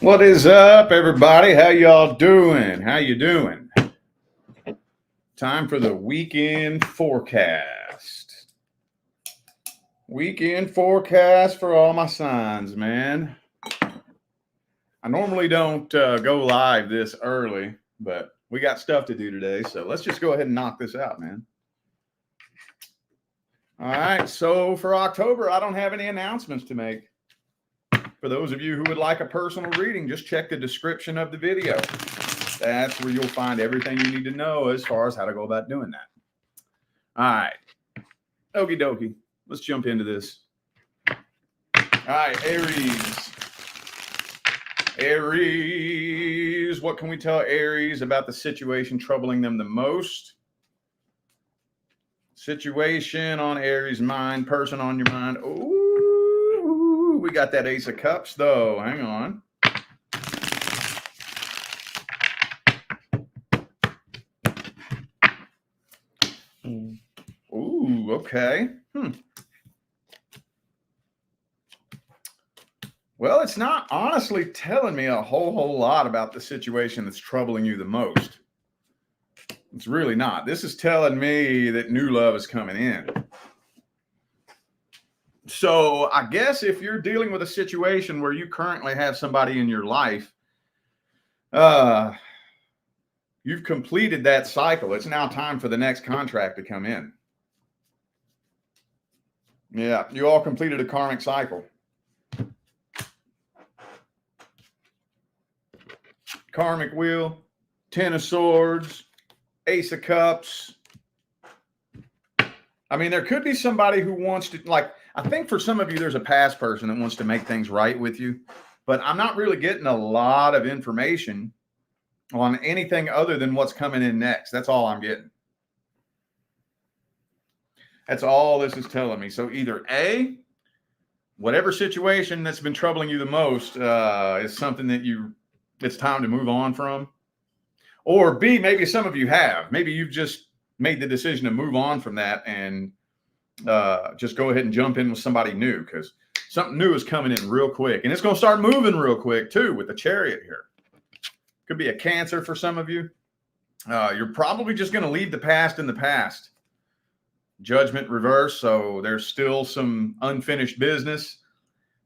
What is up, everybody? How y'all doing? How you doing? Time for the weekend forecast. Weekend forecast for all my signs, man. I normally don't go live this early, but we got stuff to do today, so let's just go ahead and knock this out, man. All right, so for October, I don't have any announcements to make. For those of you who would like a personal reading, just check the description of the video. That's where you'll find everything you need to know as far as how to go about doing that. All right. Okie dokie. Let's jump into this. All right, Aries. Aries. What can we tell Aries about the situation troubling them the most? Situation on Aries' mind, person on your mind. Ooh. We got that Ace of Cups, though. Hang on. Ooh, okay. Well, it's not honestly telling me a whole lot about the situation that's troubling you the most. It's really not. This is telling me that new love is coming in. So I guess if you're dealing with a situation where you currently have somebody in your life, you've completed that cycle. It's now time for the next contract to come in. Yeah, you all completed a karmic cycle. Karmic wheel, 10 of swords, Ace of Cups. I mean, there could be somebody who wants to, like, I think for some of you, there's a past person that wants to make things right with you, but I'm not really getting a lot of information on anything other than what's coming in next. That's all I'm getting. That's all this is telling me. So either A, whatever situation that's been troubling you the most is something that it's time to move on from, or B, maybe some of you have. Maybe you've just made the decision to move on from that and just go ahead and jump in with somebody new, because something new is coming in real quick, and it's going to start moving real quick too with the Chariot here. Could be a Cancer for some of you. You're probably just going to leave the past in the past. Judgment reverse, so there's still some unfinished business,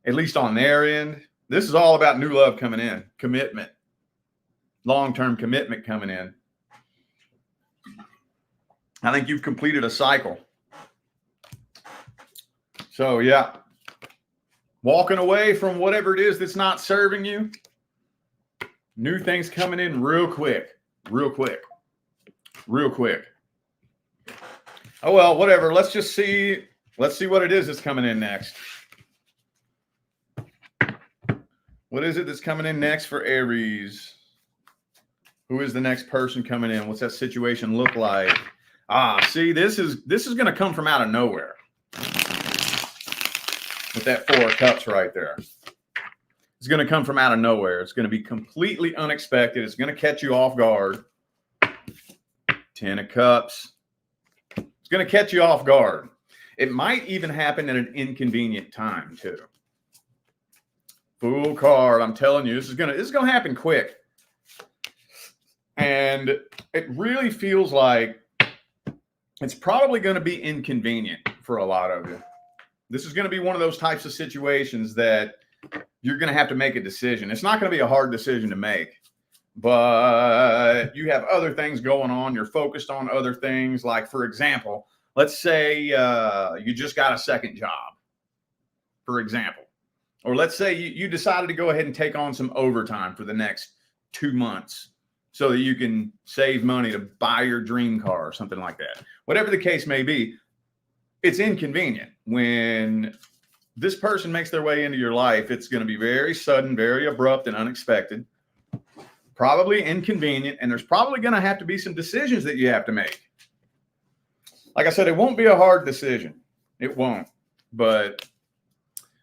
at least on their end. This is all about new love coming in, commitment, long-term commitment coming in. I think you've completed a cycle. So, yeah, walking away from whatever it is that's not serving you. New things coming in real quick, real quick, real quick. Oh, well, whatever. Let's just see. Let's see what it is that's coming in next. What is it that's coming in next for Aries? Who is the next person coming in? What's that situation look like? See, this is going to come from out of nowhere. With that 4 of Cups right there. It's going to come from out of nowhere. It's going to be completely unexpected. It's going to catch you off guard. 10 of Cups. It's going to catch you off guard. It might even happen at an inconvenient time too. Fool card. I'm telling you, this is going to happen quick. And it really feels like it's probably going to be inconvenient for a lot of you. This is going to be one of those types of situations that you're going to have to make a decision. It's not going to be a hard decision to make, but you have other things going on. You're focused on other things. Like, for example, let's say you just got a second job, for example. Or let's say you decided to go ahead and take on some overtime for the next 2 months so that you can save money to buy your dream car or something like that. Whatever the case may be, it's inconvenient. When this person makes their way into your life, it's going to be very sudden, very abrupt, and unexpected. Probably inconvenient, and there's probably going to have to be some decisions that you have to make. Like I said, it won't be a hard decision. It won't. But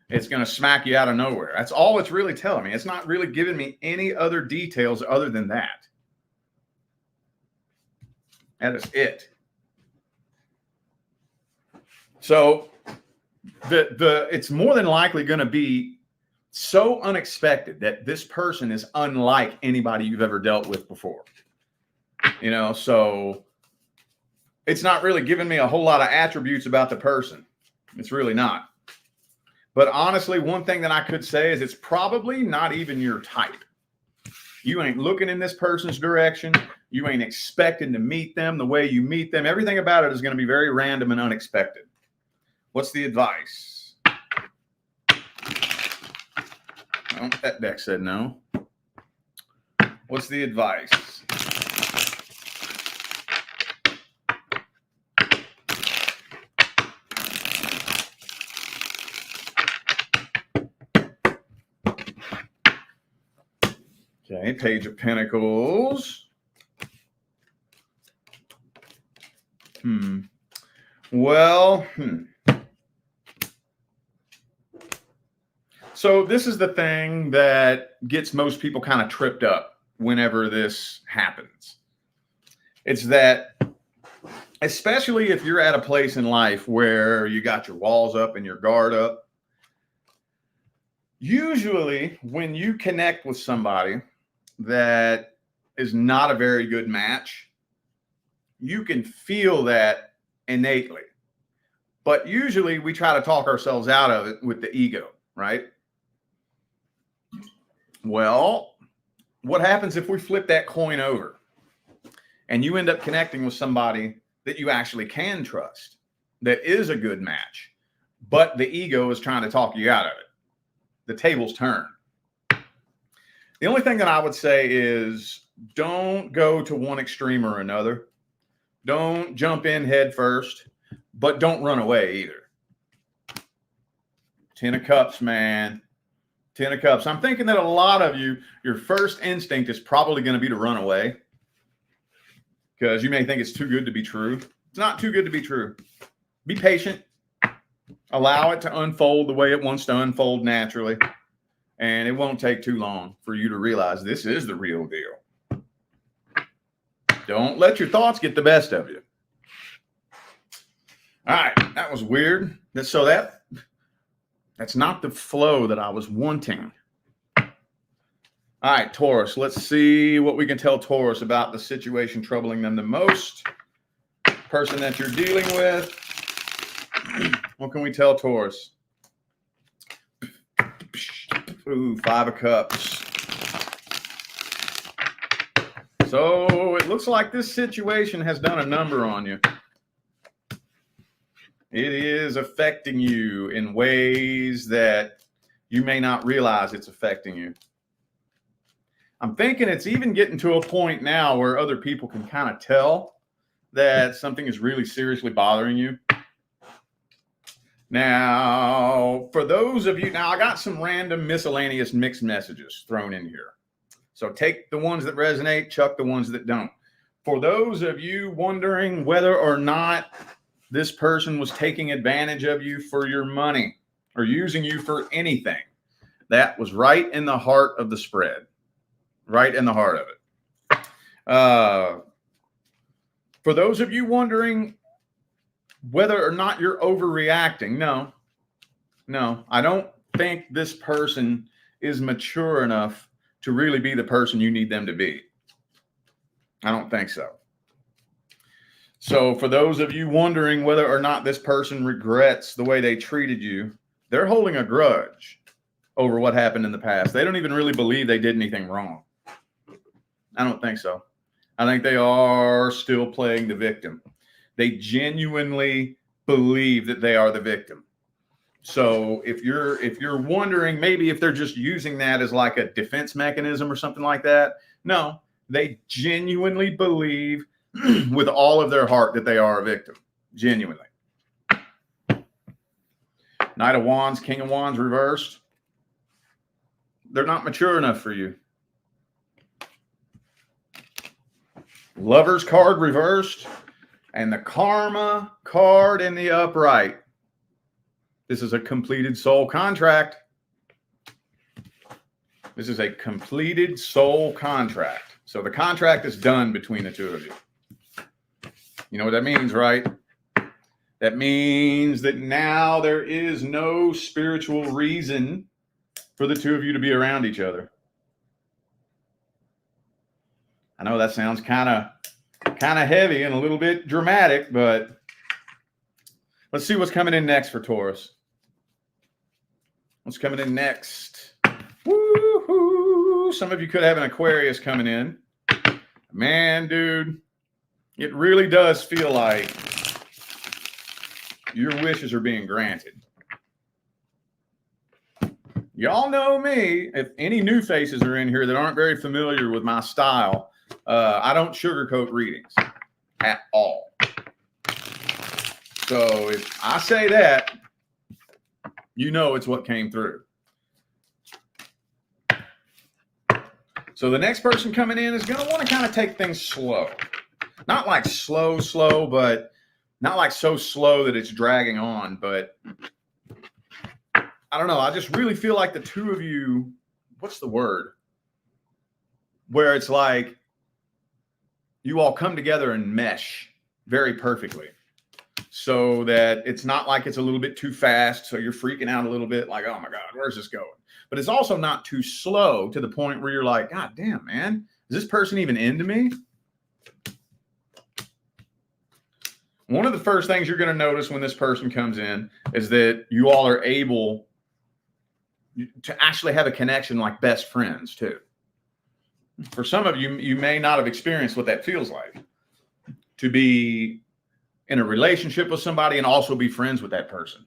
it's going to smack you out of nowhere. That's all it's really telling me. It's not really giving me any other details other than that. That is it. So it's more than likely going to be so unexpected that this person is unlike anybody you've ever dealt with before. You know, so it's not really giving me a whole lot of attributes about the person. It's really not. But honestly, one thing that I could say is it's probably not even your type. You ain't looking in this person's direction. You ain't expecting to meet them the way you meet them. Everything about it is going to be very random and unexpected. What's the advice? Oh, that deck said no. What's the advice? Okay, Page of Pentacles. Well, So this is the thing that gets most people kind of tripped up whenever this happens. It's that, especially if you're at a place in life where you got your walls up and your guard up, usually when you connect with somebody that is not a very good match, you can feel that innately. But usually we try to talk ourselves out of it with the ego, right? Well, what happens if we flip that coin over and you end up connecting with somebody that you actually can trust, that is a good match, but the ego is trying to talk you out of it? The tables turn. The only thing that I would say is don't go to one extreme or another. Don't jump in head first, but don't run away either. 10 of Cups, man. 10 of Cups. I'm thinking that a lot of you, your first instinct is probably going to be to run away because you may think it's too good to be true. It's not too good to be true. Be patient. Allow it to unfold the way it wants to unfold naturally. And it won't take too long for you to realize this is the real deal. Don't let your thoughts get the best of you. All right, that was weird. So that's not the flow that I was wanting. All right, Taurus, let's see what we can tell Taurus about the situation troubling them the most. Person that you're dealing with. What can we tell Taurus? Ooh, 5 of Cups. So it looks like this situation has done a number on you. It is affecting you in ways that you may not realize it's affecting you. I'm thinking it's even getting to a point now where other people can kind of tell that something is really seriously bothering you. Now, for those of you, now I got some random miscellaneous mixed messages thrown in here. So take the ones that resonate, chuck the ones that don't. For those of you wondering whether or not this person was taking advantage of you for your money or using you for anything, that was right in the heart of the spread. Right in the heart of it. For those of you wondering whether or not you're overreacting, no, I don't think this person is mature enough to really be the person you need them to be. I don't think so. So for those of you wondering whether or not this person regrets the way they treated you, they're holding a grudge over what happened in the past. They don't even really believe they did anything wrong. I don't think so. I think they are still playing the victim. They genuinely believe that they are the victim. So if you're wondering maybe if they're just using that as like a defense mechanism or something like that, no, they genuinely believe with all of their heart that they are a victim. Genuinely. Knight of Wands, King of Wands reversed. They're not mature enough for you. Lover's card reversed. And the Karma card in the upright. This is a completed soul contract. This is a completed soul contract. So the contract is done between the two of you. You know what that means, right? That means that now there is no spiritual reason for the two of you to be around each other. I know that sounds kind of heavy and a little bit dramatic, but let's see what's coming in next for Taurus. What's coming in next? Woo-hoo! Some of you could have an Aquarius coming in. Man, dude, it really does feel like your wishes are being granted. Y'all know me. If any new faces are in here that aren't very familiar with my style, I don't sugarcoat readings at all. So if I say that, you know it's what came through. So the next person coming in is going to want to kind of take things slow. Not like slow, but not like so slow that it's dragging on. But I don't know. I just really feel like the two of you, what's the word? Where it's like you all come together and mesh very perfectly. So that it's not like it's a little bit too fast. So you're freaking out a little bit like, oh my God, where's this going? But it's also not too slow to the point where you're like, God damn, man, is this person even into me? One of the first things you're going to notice when this person comes in is that you all are able to actually have a connection like best friends too. For some of you, you may not have experienced what that feels like to be in a relationship with somebody and also be friends with that person.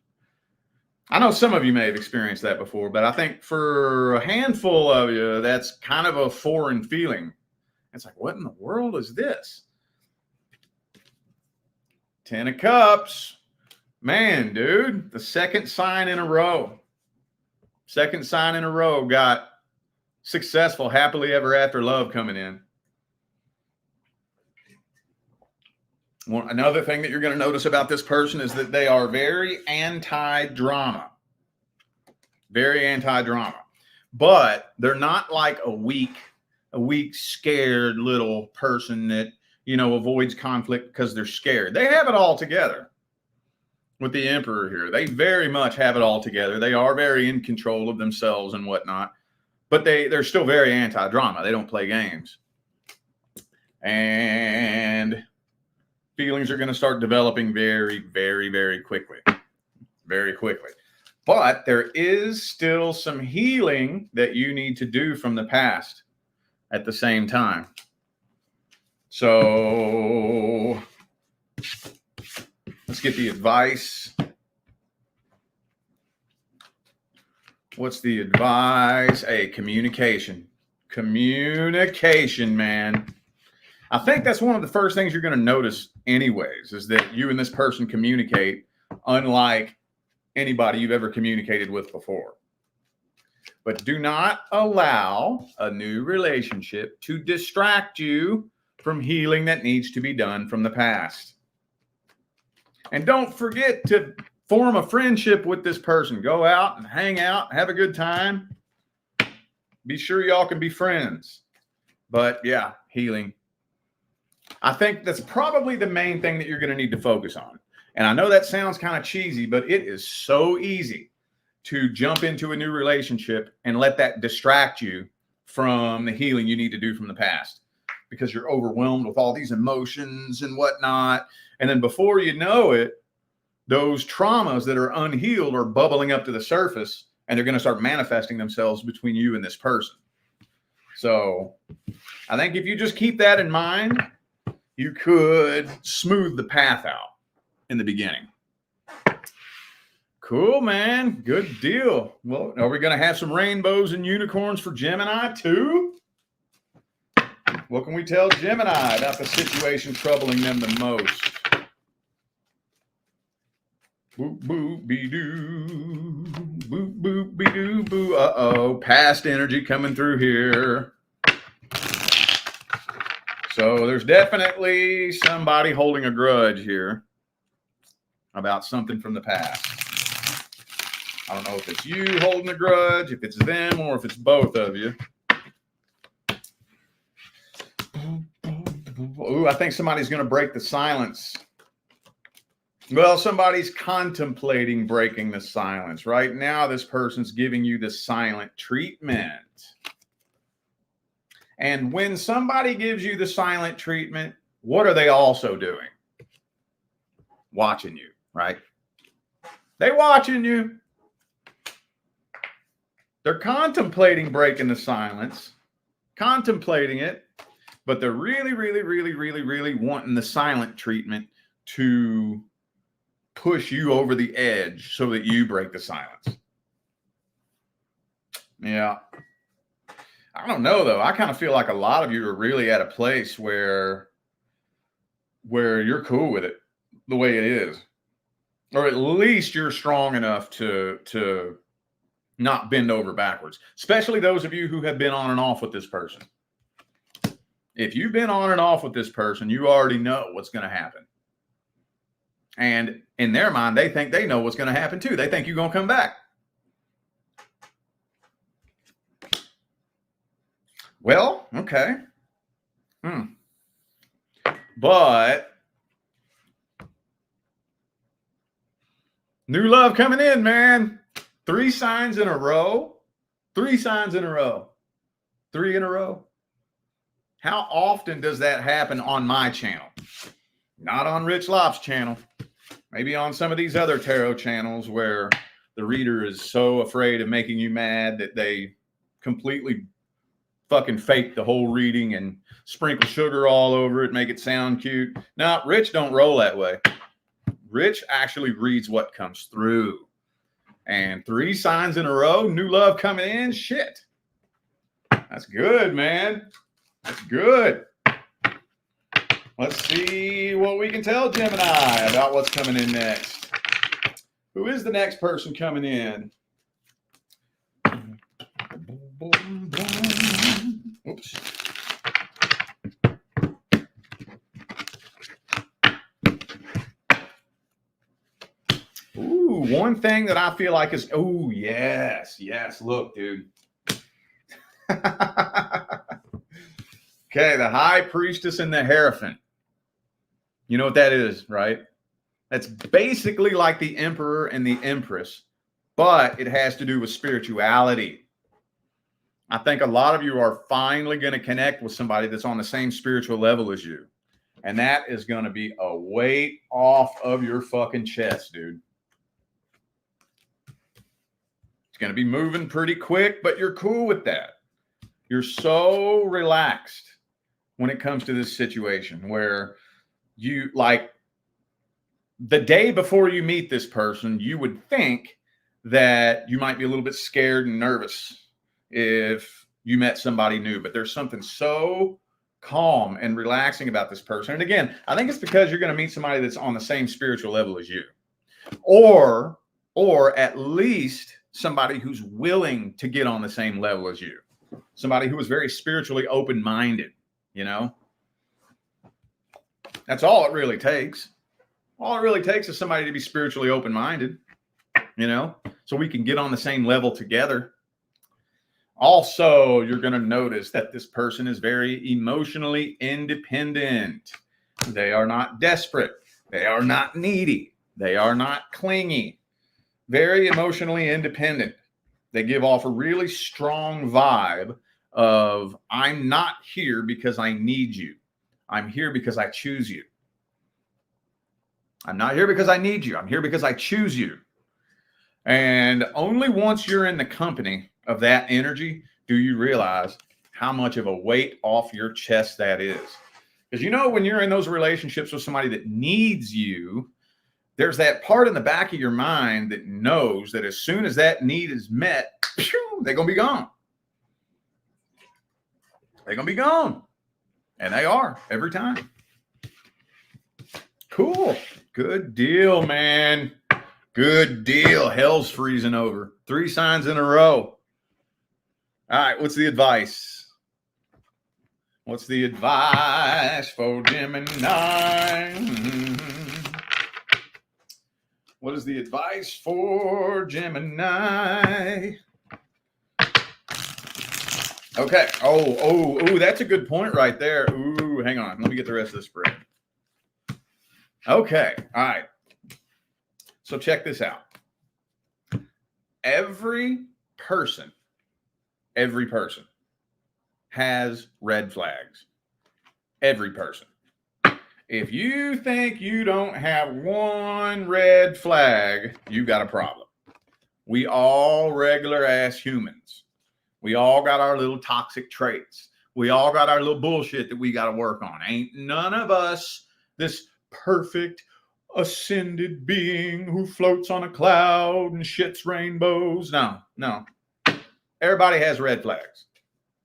I know some of you may have experienced that before, but I think for a handful of you, that's kind of a foreign feeling. It's like, what in the world is this? 10 of Cups. Man, dude, the second sign in a row. Second sign in a row got successful, happily ever after love coming in. Another thing that you're going to notice about this person is that they are very anti-drama. Very anti-drama. But they're not like a weak, scared little person that, you know, avoids conflict because they're scared. They have it all together with the Emperor here. They very much have it all together. They are very in control of themselves and whatnot. But they're still very anti-drama. They don't play games. And feelings are going to start developing very, very, very quickly. Very quickly. But there is still some healing that you need to do from the past at the same time. So let's get the advice. What's the advice? Hey, communication. Communication, man. I think that's one of the first things you're going to notice anyways, is that you and this person communicate unlike anybody you've ever communicated with before. But do not allow a new relationship to distract you from healing that needs to be done from the past. And don't forget to form a friendship with this person. Go out and hang out, have a good time. Be sure y'all can be friends. But yeah, healing. I think that's probably the main thing that you're going to need to focus on. And I know that sounds kind of cheesy, but it is so easy to jump into a new relationship and let that distract you from the healing you need to do from the past, because you're overwhelmed with all these emotions and whatnot. And then before you know it, those traumas that are unhealed are bubbling up to the surface, and they're going to start manifesting themselves between you and this person. So I think if you just keep that in mind, you could smooth the path out in the beginning. Cool, man. Good deal. Well, are we going to have some rainbows and unicorns for Gemini too? What can we tell Gemini about the situation troubling them the most? Boop, boop, be-doo. Boop, boop, be-doo, boo. Uh-oh. Past energy coming through here. So there's definitely somebody holding a grudge here about something from the past. I don't know if it's you holding a grudge, if it's them, or if it's both of you. Ooh, I think somebody's going to break the silence Well, somebody's contemplating breaking the silence. Right now, this person's giving you the silent treatment. And when somebody gives you the silent treatment, what are they also doing? Watching you, right? They watching you. They're contemplating breaking the silence, contemplating it, but they're really, really, really, really, really wanting the silent treatment to push you over the edge so that you break the silence. Yeah. I don't know, though. I kind of feel like a lot of you are really at a place where you're cool with it the way it is. Or at least you're strong enough to not bend over backwards, especially those of you who have been on and off with this person. If you've been on and off with this person, you already know what's going to happen. And in their mind, they think they know what's going to happen too. They think you're going to come back. Well, okay. But new love coming in, man. 3 signs in a row. 3 signs in a row. 3 in a row. How often does that happen on my channel? Not on Rich Lop's channel. Maybe on some of these other tarot channels where the reader is so afraid of making you mad that they completely fucking fake the whole reading and sprinkle sugar all over it, make it sound cute. No, Rich don't roll that way. Rich actually reads what comes through. And 3 signs in a row, new love coming in, shit. That's good, man. That's good. Let's see what we can tell Gemini about what's coming in next. Who is the next person coming in? Oops. Ooh, one thing that I feel like is, oh, yes, look, dude. Okay, the High Priestess and the Hierophant. You know what that is, right? That's basically like the Emperor and the Empress, but it has to do with spirituality. I think a lot of you are finally going to connect with somebody that's on the same spiritual level as you. And that is going to be a weight off of your fucking chest, dude. It's going to be moving pretty quick, but you're cool with that. You're so relaxed when it comes to this situation where you, like, the day before you meet this person, you would think that you might be a little bit scared and nervous if you met somebody new, but there's something so calm and relaxing about this person. And again, I think it's because you're going to meet somebody that's on the same spiritual level as you, or at least somebody who's willing to get on the same level as you, somebody who is very spiritually open-minded, you know. That's all it really takes. All it really takes is somebody to be spiritually open-minded, you know, so we can get on the same level together. Also, you're going to notice that this person is very emotionally independent. They are not desperate. They are not needy. They are not clingy. Very emotionally independent. They give off a really strong vibe of, I'm not here because I need you. I'm here because I choose you. I'm not here because I need you. I'm here because I choose you. And only once you're in the company of that energy do you realize how much of a weight off your chest that is. Because, you know, when you're in those relationships with somebody that needs you, there's that part in the back of your mind that knows that as soon as that need is met, they're going to be gone. They're going to be gone. And they are every time. Cool. Good deal, man. Good deal. Hell's freezing over. 3 signs in a row. All right. What's the advice? What's the advice for Gemini? What is the advice for Gemini? Okay. Oh, that's a good point right there. Ooh, hang on. Let me get the rest of the spread. Okay. All right. So check this out. Every person has red flags. Every person. If you think you don't have one red flag, you got a problem. We all regular ass humans. We all got our little toxic traits. We all got our little bullshit that we got to work on. Ain't none of us this perfect ascended being who floats on a cloud and shits rainbows. No. Everybody has red flags.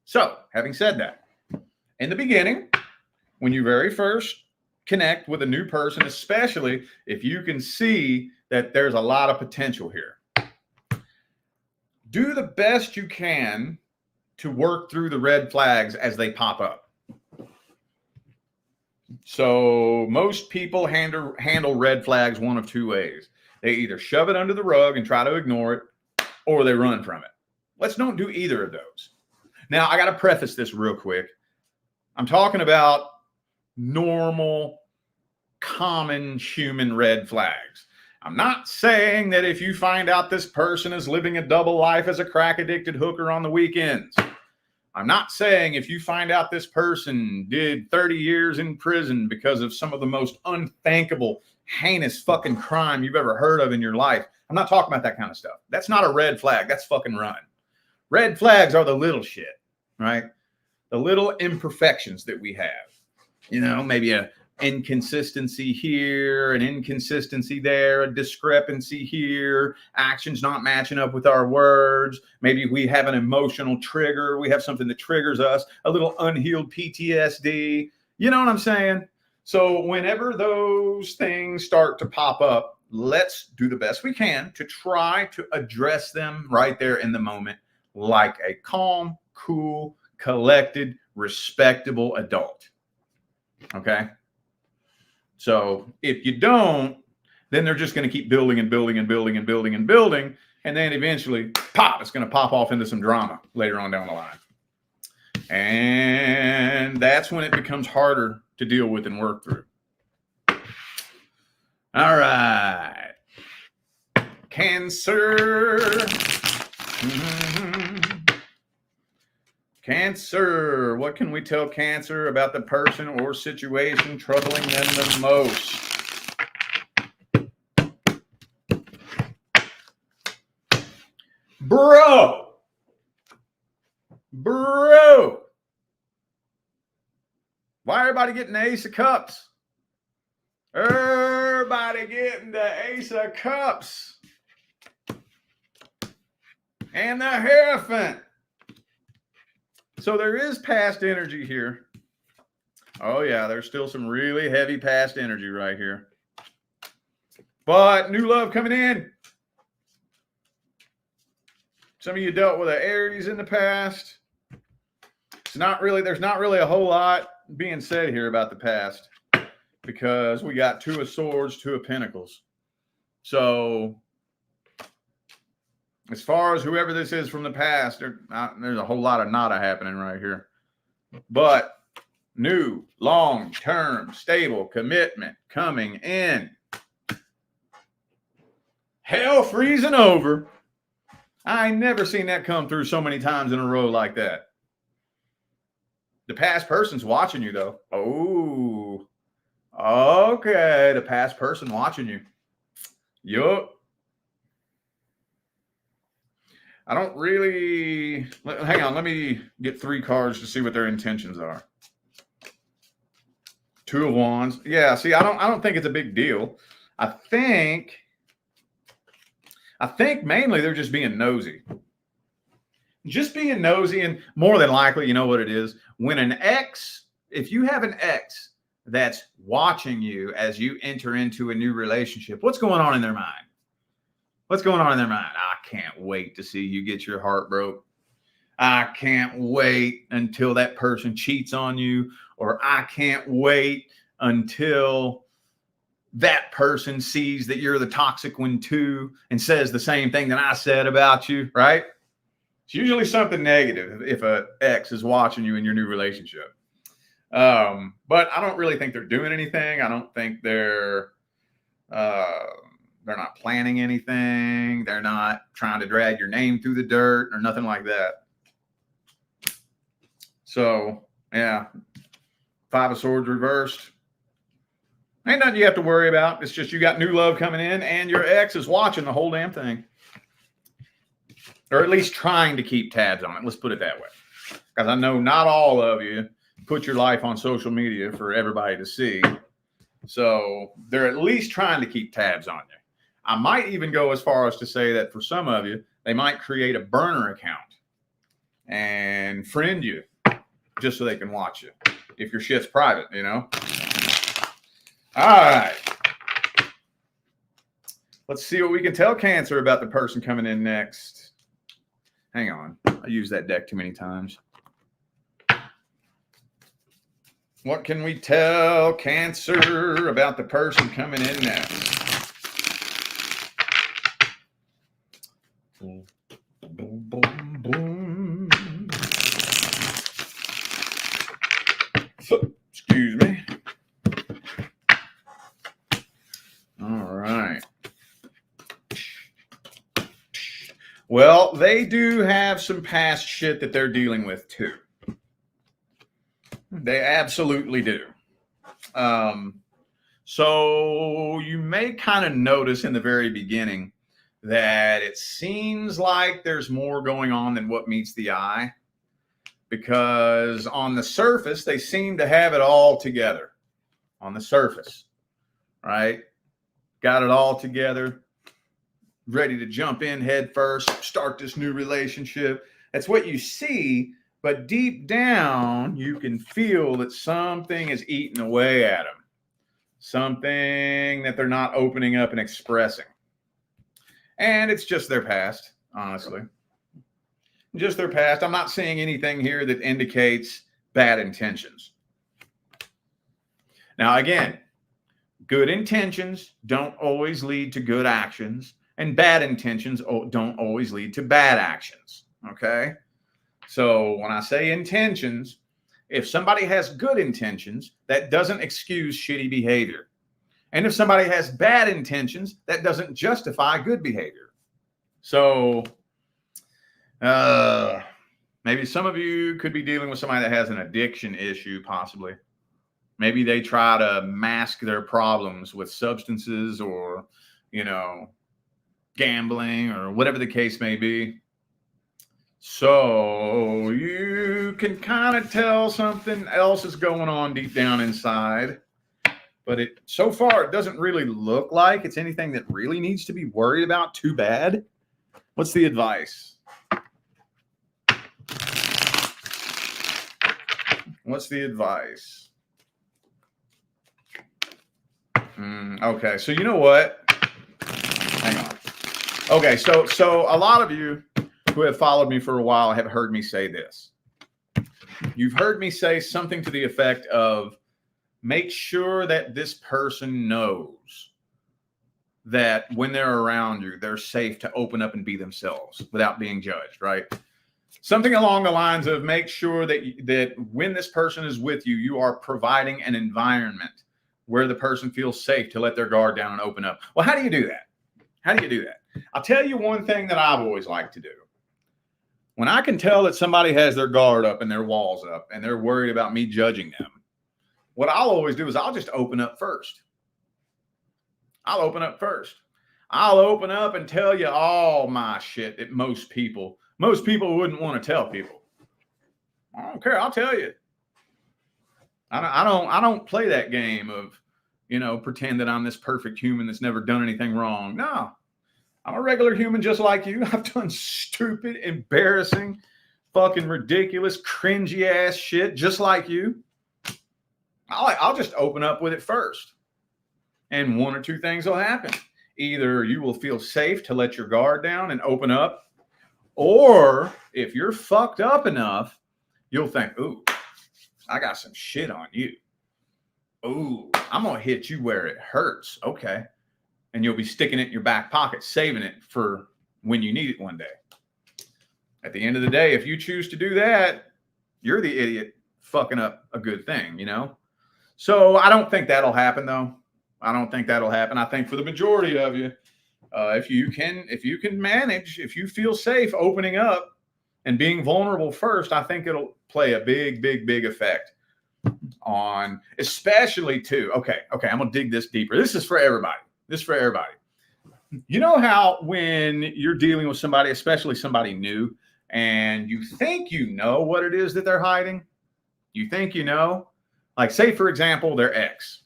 So, having said that, in the beginning, when you very first connect with a new person, especially if you can see that there's a lot of potential here, do the best you can to work through the red flags as they pop up. So most people handle red flags one of two ways. They either shove it under the rug and try to ignore it, or they run from it. Let's don't do either of those. Now, I got to preface this real quick. I'm talking about normal, common human red flags. I'm not saying that if you find out this person is living a double life as a crack addicted hooker on the weekends. I'm not saying if you find out this person did 30 years in prison because of some of the most unthinkable, heinous fucking crime you've ever heard of in your life. I'm not talking about that kind of stuff. That's not a red flag. That's fucking run. Red flags are the little shit, right? The little imperfections that we have. You know, maybe a inconsistency here, an inconsistency there, a discrepancy here, actions not matching up with our words. Maybe we have an emotional trigger. We have something that triggers us, a little unhealed PTSD. You know what I'm saying? So whenever those things start to pop up, let's do the best we can to try to address them right there in the moment, like a calm, cool, collected, respectable adult. Okay? So if you don't, then they're just going to keep building and building and building and building and building. And then eventually, pop, it's going to pop off into some drama later on down the line. And that's when it becomes harder to deal with and work through. All right. Cancer. Cancer. What can we tell Cancer about the person or situation troubling them the most? Bro. Why everybody getting the Ace of Cups? Everybody getting the Ace of Cups. And the Hierophant. So there is past energy here. Oh, yeah, there's still some really heavy past energy right here. But new love coming in. Some of you dealt with an Aries in the past. There's not really a whole lot being said here about the past because we got Two of Swords, Two of Pentacles. So as far as whoever this is from the past, there's a whole lot of nada happening right here. But new, long-term, stable commitment coming in. Hell freezing over. I ain't never seen that come through so many times in a row like that. The past person's watching you, though. Oh, okay. The past person watching you. Yup. I don't really... Hang on. Let me get 3 cards to see what their intentions are. 2 of Wands. Yeah, see, I don't think it's a big deal. I think mainly they're just being nosy. Just being nosy, and more than likely, you know what it is? When an ex, if you have an ex that's watching you as you enter into a new relationship, what's going on in their mind? What's going on in their mind? I can't wait to see you get your heart broke. I can't wait until that person cheats on you, or I can't wait until that person sees that you're the toxic one too and says the same thing that I said about you, right? It's usually something negative if an ex is watching you in your new relationship. But I don't really think they're doing anything. I don't think they're They're not planning anything. They're not trying to drag your name through the dirt or nothing like that. So, yeah, Five of Swords reversed. Ain't nothing you have to worry about. It's just you got new love coming in and your ex is watching the whole damn thing. Or at least trying to keep tabs on it. Let's put it that way. Because I know not all of you put your life on social media for everybody to see. So they're at least trying to keep tabs on you. I might even go as far as to say that for some of you, they might create a burner account and friend you just so they can watch you. If your shit's private, you know? All right. Let's see what we can tell Cancer about the person coming in next. Hang on. I used that deck too many times. What can we tell Cancer about the person coming in next? Boom, boom, boom, boom. Excuse me. All right. Well, they do have some past shit that they're dealing with too. They absolutely do. So you may kind of notice in the very beginning that it seems like there's more going on than what meets the eye, because on the surface, they seem to have it all together. On the surface, right? Got it all together, ready to jump in head first, start this new relationship. That's what you see, but deep down, you can feel that something is eating away at them. Something that they're not opening up and expressing. And it's just their past, honestly. Just their past. I'm not seeing anything here that indicates bad intentions. Now, again, good intentions don't always lead to good actions, and bad intentions don't always lead to bad actions, okay? So when I say intentions, if somebody has good intentions, that doesn't excuse shitty behavior. And if somebody has bad intentions, that doesn't justify good behavior. So maybe some of you could be dealing with somebody that has an addiction issue, possibly. Maybe they try to mask their problems with substances or, you know, gambling or whatever the case may be. So you can kind of tell something else is going on deep down inside. But so far, it doesn't really look like it's anything that really needs to be worried about too bad. What's the advice? What's the advice? Okay, so you know what? Hang on. Okay, so a lot of you who have followed me for a while have heard me say this. You've heard me say something to the effect of, make sure that this person knows that when they're around you, they're safe to open up and be themselves without being judged, right? Something along the lines of, make sure that when this person is with you, you are providing an environment where the person feels safe to let their guard down and open up. Well, how do you do that? How do you do that? I'll tell you one thing that I've always liked to do. When I can tell that somebody has their guard up and their walls up and they're worried about me judging them, what I'll always do is I'll just open up first. I'll open up first. I'll open up and tell you all my shit that most people wouldn't want to tell people. I don't care. I'll tell you. I don't play that game of, you know, pretend that I'm this perfect human that's never done anything wrong. No, I'm a regular human just like you. I've done stupid, embarrassing, fucking ridiculous, cringy ass shit just like you. I'll just open up with it first. And one or two things will happen. Either you will feel safe to let your guard down and open up, or if you're fucked up enough, you'll think, ooh, I got some shit on you. Ooh, I'm going to hit you where it hurts. Okay. And you'll be sticking it in your back pocket, saving it for when you need it one day. At the end of the day, if you choose to do that, you're the idiot fucking up a good thing, you know? So I don't think that'll happen, though. I don't think that'll happen. I think for the majority of you, If you can manage, if you feel safe opening up and being vulnerable first, I think it'll play a big effect on, especially too. Okay, I'm gonna dig this deeper. This is for everybody. You know how when you're dealing with somebody, especially somebody new, and you think you know what it is that they're hiding? You think you know? Like, say, for example, their ex.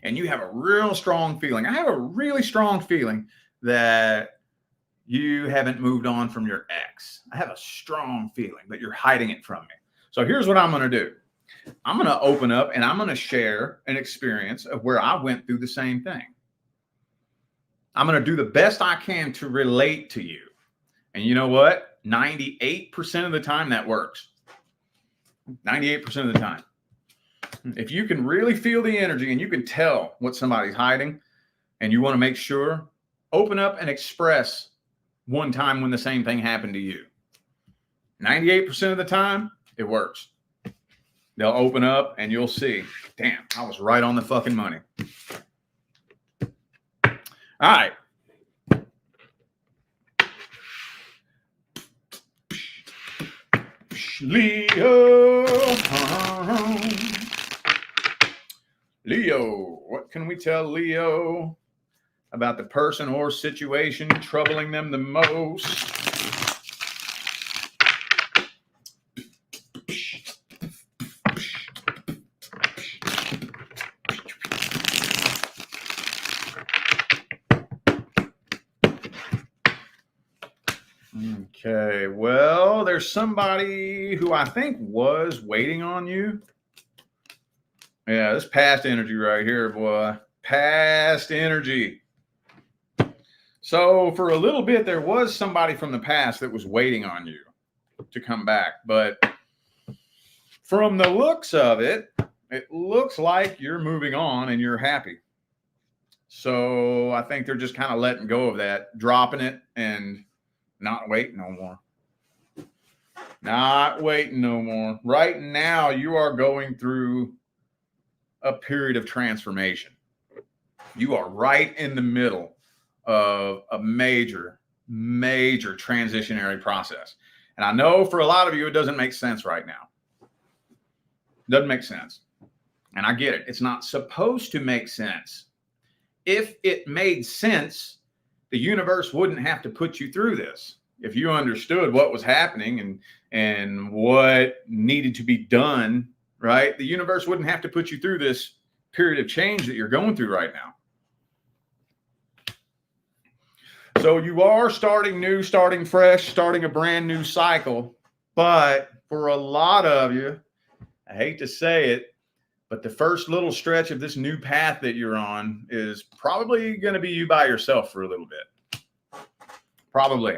And you have a real strong feeling. I have a really strong feeling that you haven't moved on from your ex. I have a strong feeling that you're hiding it from me. So here's what I'm going to do. I'm going to open up and I'm going to share an experience of where I went through the same thing. I'm going to do the best I can to relate to you. And you know what? 98% of the time that works. 98% of the time. If you can really feel the energy and you can tell what somebody's hiding and you want to make sure, open up and express one time when the same thing happened to you. 98% of the time, it works. They'll open up and you'll see, damn, I was right on the fucking money. All right. Leo. Leo, what can we tell Leo about the person or situation troubling them the most? Okay, well, there's somebody who I think was waiting on you. Yeah, this past energy right here, boy. Past energy. So for a little bit, there was somebody from the past that was waiting on you to come back. But from the looks of it, it looks like you're moving on and you're happy. So I think they're just kind of letting go of that, dropping it and not waiting no more. Not waiting no more. Right now, you are going through a period of transformation. You are right in the middle of a major transitionary process. And I know for a lot of you, it doesn't make sense right now. Doesn't make sense. And I get it. It's not supposed to make sense. If it made sense, the universe wouldn't have to put you through this. If you understood what was happening and what needed to be done, right? The universe wouldn't have to put you through this period of change that you're going through right now. So you are starting new, starting fresh, starting a brand new cycle. But for a lot of you, I hate to say it, but the first little stretch of this new path that you're on is probably going to be you by yourself for a little bit. Probably.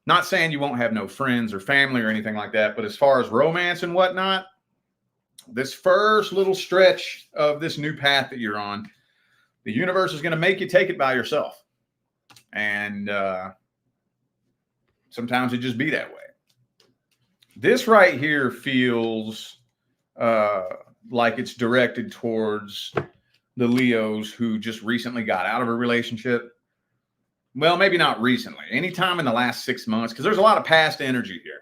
Not saying you won't have no friends or family or anything like that, but as far as romance and whatnot, this first little stretch of this new path that you're on, the universe is going to make you take it by yourself. And sometimes it just be that way. This right here feels like it's directed towards the Leos who just recently got out of a relationship. Well, maybe not recently. Anytime in the last 6 months, because there's a lot of past energy here.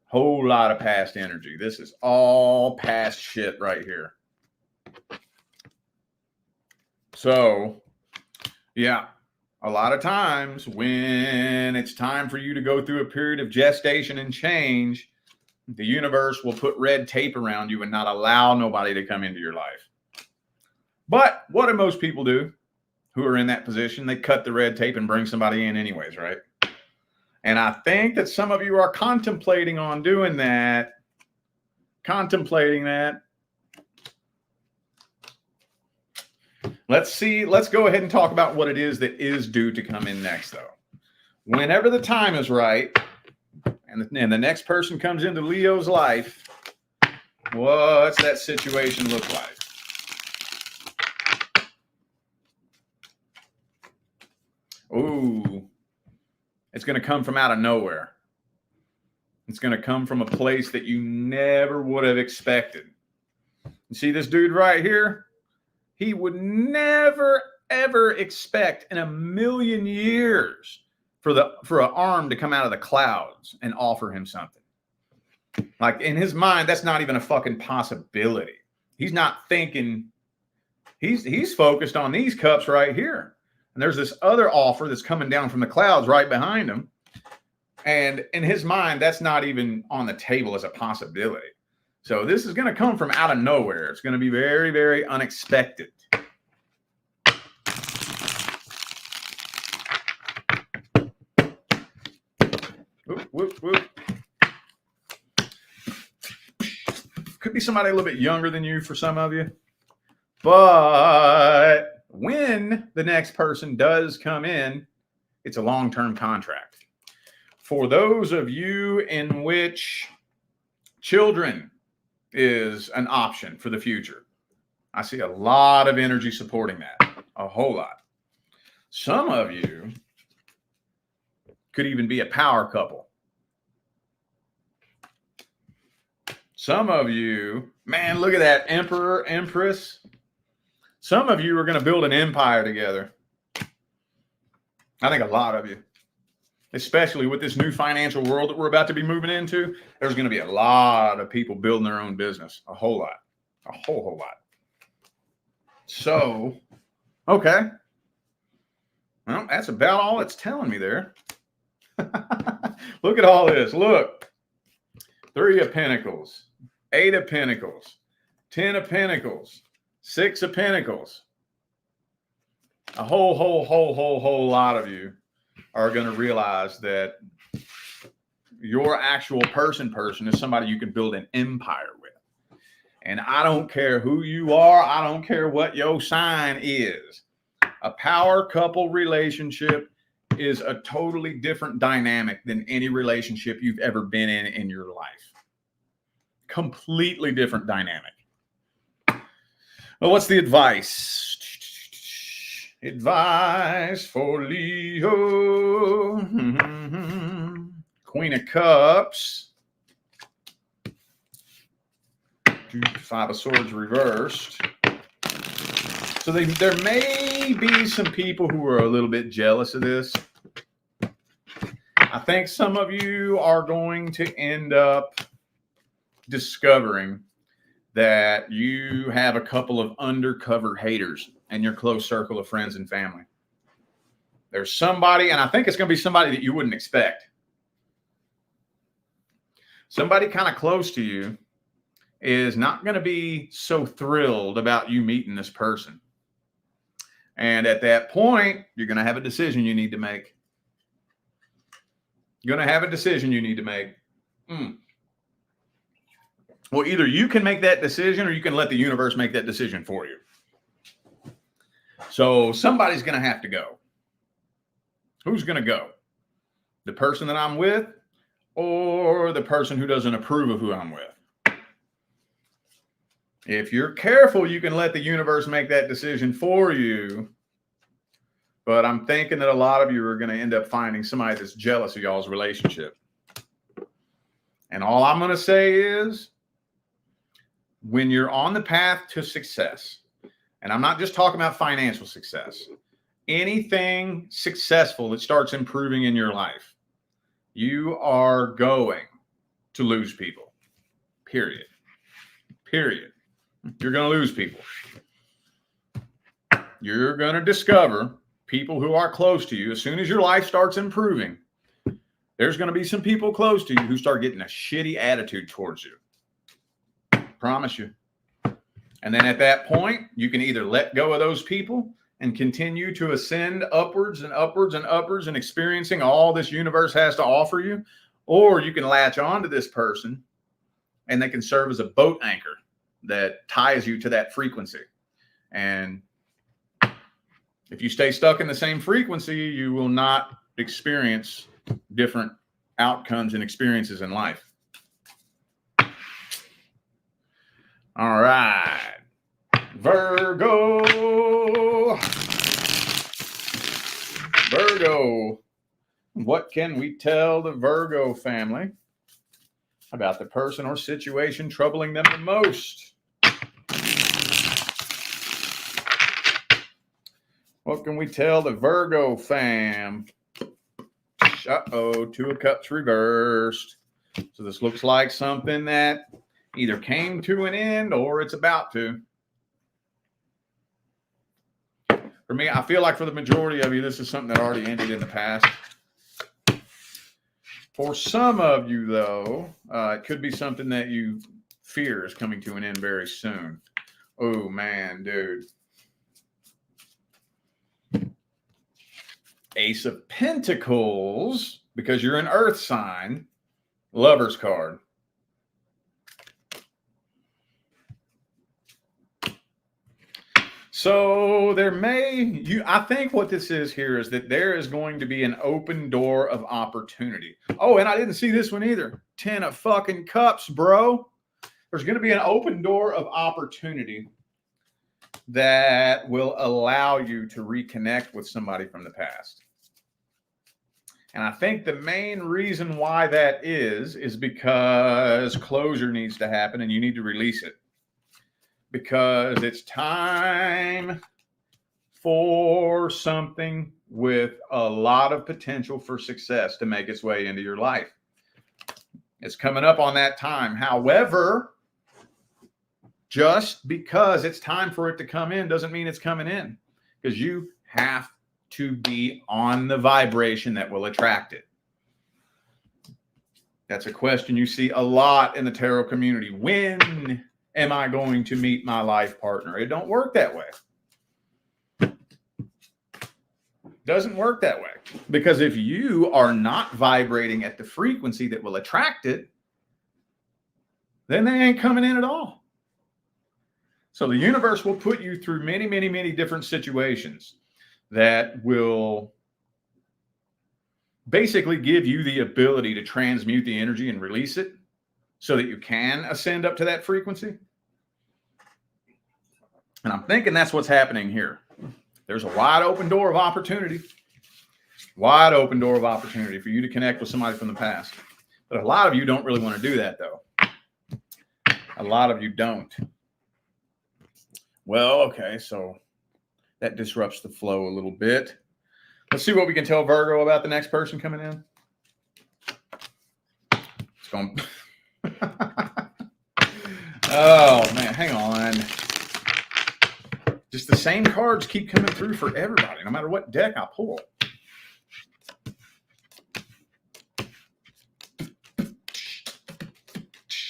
Whole lot of past energy. This is all past shit right here. So, yeah, a lot of times when it's time for you to go through a period of gestation and change, the universe will put red tape around you and not allow nobody to come into your life. But what do most people do who are in that position? They cut the red tape and bring somebody in anyways, right? And I think that some of you are contemplating on doing that. Let's go ahead and talk about what it is that is due to come in next, though. Whenever the time is right, and the next person comes into Leo's life, what's that situation look like? Ooh, it's going to come from out of nowhere. It's going to come from a place that you never would have expected. You see this dude right here? He would never, ever expect in a million years for an arm to come out of the clouds and offer him something. Like, in his mind, that's not even a fucking possibility. He's not thinking, he's focused on these cups right here. And there's this other offer that's coming down from the clouds right behind him. And in his mind, that's not even on the table as a possibility. So this is going to come from out of nowhere. It's going to be very, very unexpected. Whoop, whoop, whoop. Could be somebody a little bit younger than you for some of you. But when the next person does come in, it's a long-term contract. For those of you in which children is an option for the future, I see a lot of energy supporting that, a whole lot. Some of you could even be a power couple. Some of you, man, look at that Emperor, Empress. Some of you are going to build an empire together. I think a lot of you, especially with this new financial world that we're about to be moving into, there's going to be a lot of people building their own business. A whole lot. A whole lot. So, okay. Well, that's about all it's telling me there. Look at all this. Look. 3 of Pentacles, 8 of Pentacles, 10 of Pentacles, 6 of Pentacles. A whole lot of you are going to realize that your actual person is somebody you can build an empire with. And I don't care who you are. I don't care what your sign is. A power couple relationship is a totally different dynamic than any relationship you've ever been in your life. Completely different dynamic. Well, what's the advice? Advice for Leo. Queen of Cups. 5 of Swords reversed. So there may be some people who are a little bit jealous of this. I think some of you are going to end up discovering that you have a couple of undercover haters in your close circle of friends and family. There's somebody, and I think it's going to be somebody that you wouldn't expect. Somebody kind of close to you is not going to be so thrilled about you meeting this person. And at that point, you're going to have a decision you need to make. You're going to have a decision you need to make. Well, either you can make that decision or you can let the universe make that decision for you. So somebody's going to have to go. Who's going to go? The person that I'm with or the person who doesn't approve of who I'm with? If you're careful, you can let the universe make that decision for you. But I'm thinking that a lot of you are going to end up finding somebody that's jealous of y'all's relationship. And all I'm going to say is, when you're on the path to success, and I'm not just talking about financial success, anything successful that starts improving in your life, you are going to lose people. Period. Period. You're going to lose people. You're going to discover people who are close to you. As soon as your life starts improving, there's going to be some people close to you who start getting a shitty attitude towards you. Promise you. And then at that point, you can either let go of those people and continue to ascend upwards and upwards and upwards and experiencing all this universe has to offer you, or you can latch on to this person and they can serve as a boat anchor that ties you to that frequency. And if you stay stuck in the same frequency, you will not experience different outcomes and experiences in life. All right. Virgo. What can we tell the Virgo family about the person or situation troubling them the most? What can we tell the Virgo fam? Uh-oh, Two of Cups reversed. So this looks like something that either came to an end or it's about to. For me, I feel like for the majority of you, this is something that already ended in the past. For some of you, though, it could be something that you fear is coming to an end very soon. Oh, man, dude. Ace of Pentacles, because you're an earth sign, Lover's card. So I think what this is here is that there is going to be an open door of opportunity. Oh, and I didn't see this one either. 10 of fucking cups, bro. There's going to be an open door of opportunity that will allow you to reconnect with somebody from the past. And I think the main reason why that is because closure needs to happen and you need to release it. Because it's time for something with a lot of potential for success to make its way into your life. It's coming up on that time. However, just because it's time for it to come in doesn't mean it's coming in, because you have to be on the vibration that will attract it. That's a question you see a lot in the tarot community. When am I going to meet my life partner? It don't work that way. Doesn't work that way. Because if you are not vibrating at the frequency that will attract it, then they ain't coming in at all. So the universe will put you through many, many, many different situations that will basically give you the ability to transmute the energy and release it so that you can ascend up to that frequency. And I'm thinking that's what's happening here. There's a wide open door of opportunity. Wide open door of opportunity for you to connect with somebody from the past. But a lot of you don't really want to do that, though. A lot of you don't. Well, okay, so that disrupts the flow a little bit. Let's see what we can tell Virgo about the next person coming in. It's going. Oh, man, hang on. Just the same cards keep coming through for everybody, no matter what deck I pull.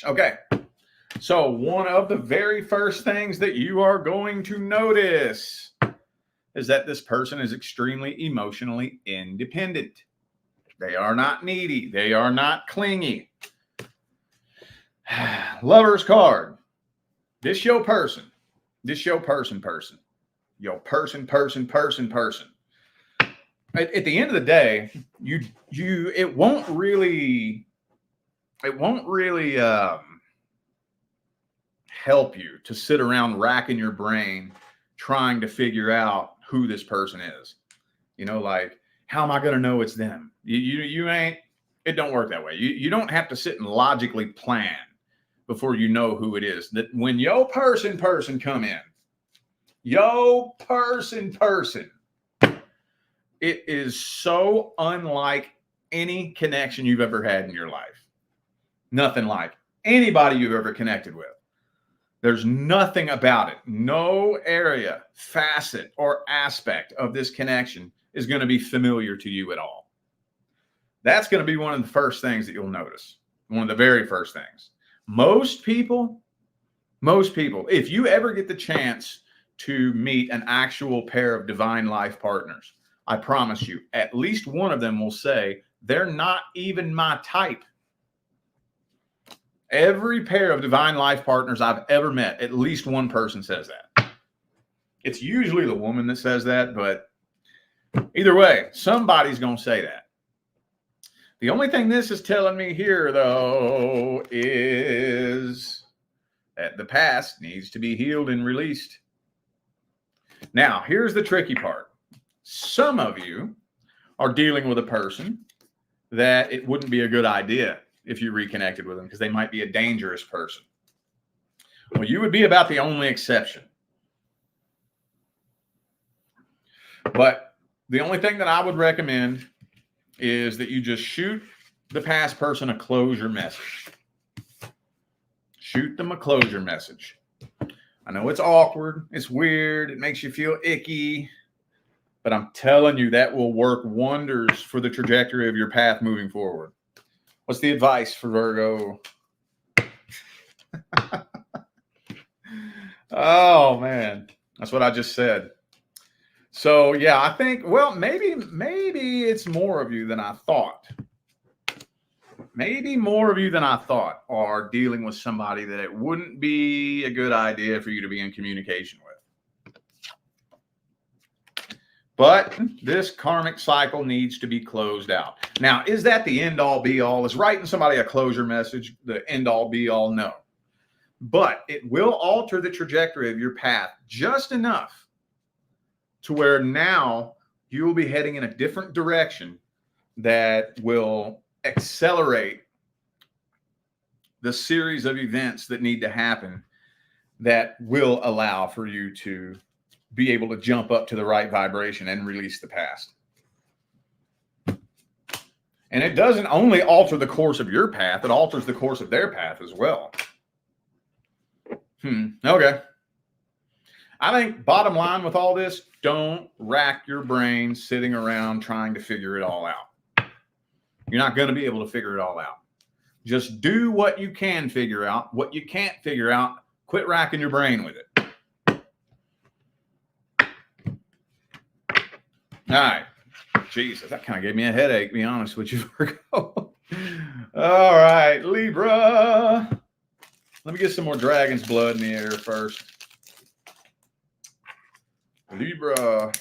Okay. So one of the very first things that you are going to notice is that this person is extremely emotionally independent. They are not needy. They are not clingy. Lover's card. This your person. This your person. Your person. At the end of the day, it won't really help you to sit around racking your brain trying to figure out who this person is. You know, like, how am I going to know it's them? You ain't, it don't work that way. You don't have to sit and logically plan before you know who it is. That when your person come in, your person, it is so unlike any connection you've ever had in your life. Nothing like anybody you've ever connected with. There's nothing about it. No area, facet, or aspect of this connection is going to be familiar to you at all. That's going to be one of the first things that you'll notice. One of the very first things. Most people, if you ever get the chance to meet an actual pair of divine life partners, I promise you, at least one of them will say, they're not even my type. Every pair of divine life partners I've ever met, at least one person says that. It's usually the woman that says that, but either way, somebody's going to say that. The only thing this is telling me here, though, is that the past needs to be healed and released. Now, here's the tricky part. Some of you are dealing with a person that it wouldn't be a good idea if you reconnected with them, because they might be a dangerous person. Well, you would be about the only exception. But the only thing that I would recommend is that you just shoot the past person a closure message. Shoot them a closure message. I know it's awkward. It's weird. It makes you feel icky. But I'm telling you, that will work wonders for the trajectory of your path moving forward. What's the advice for Virgo? Oh, man. That's what I just said. So, yeah, I think, well, maybe it's more of you than I thought. Maybe more of you than I thought are dealing with somebody that it wouldn't be a good idea for you to be in communication with. But this karmic cycle needs to be closed out. Now, is that the end all be all? Is writing somebody a closure message the end all be all? No. But it will alter the trajectory of your path just enough to where now you will be heading in a different direction that will accelerate the series of events that need to happen that will allow for you to be able to jump up to the right vibration and release the past. And it doesn't only alter the course of your path, it alters the course of their path as well. Okay. I think bottom line with all this, don't rack your brain sitting around trying to figure it all out. You're not going to be able to figure it all out. Just do what you can figure out. What you can't figure out, quit racking your brain with it. All right. Jesus, that kind of gave me a headache, to be honest with you, Virgo. All right, Libra. Let me get some more dragon's blood in the air first. Libra.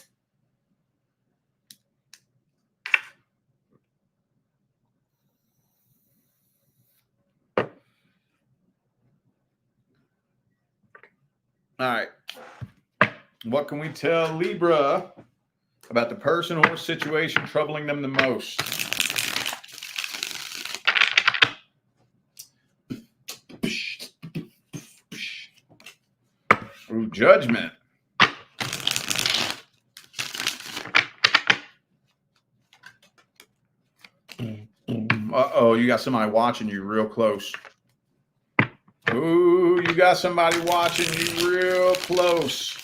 All right. What can we tell Libra about the person or situation troubling them the most? Ooh, Judgment. Uh-oh, you got somebody watching you real close. Ooh, you got somebody watching you real close.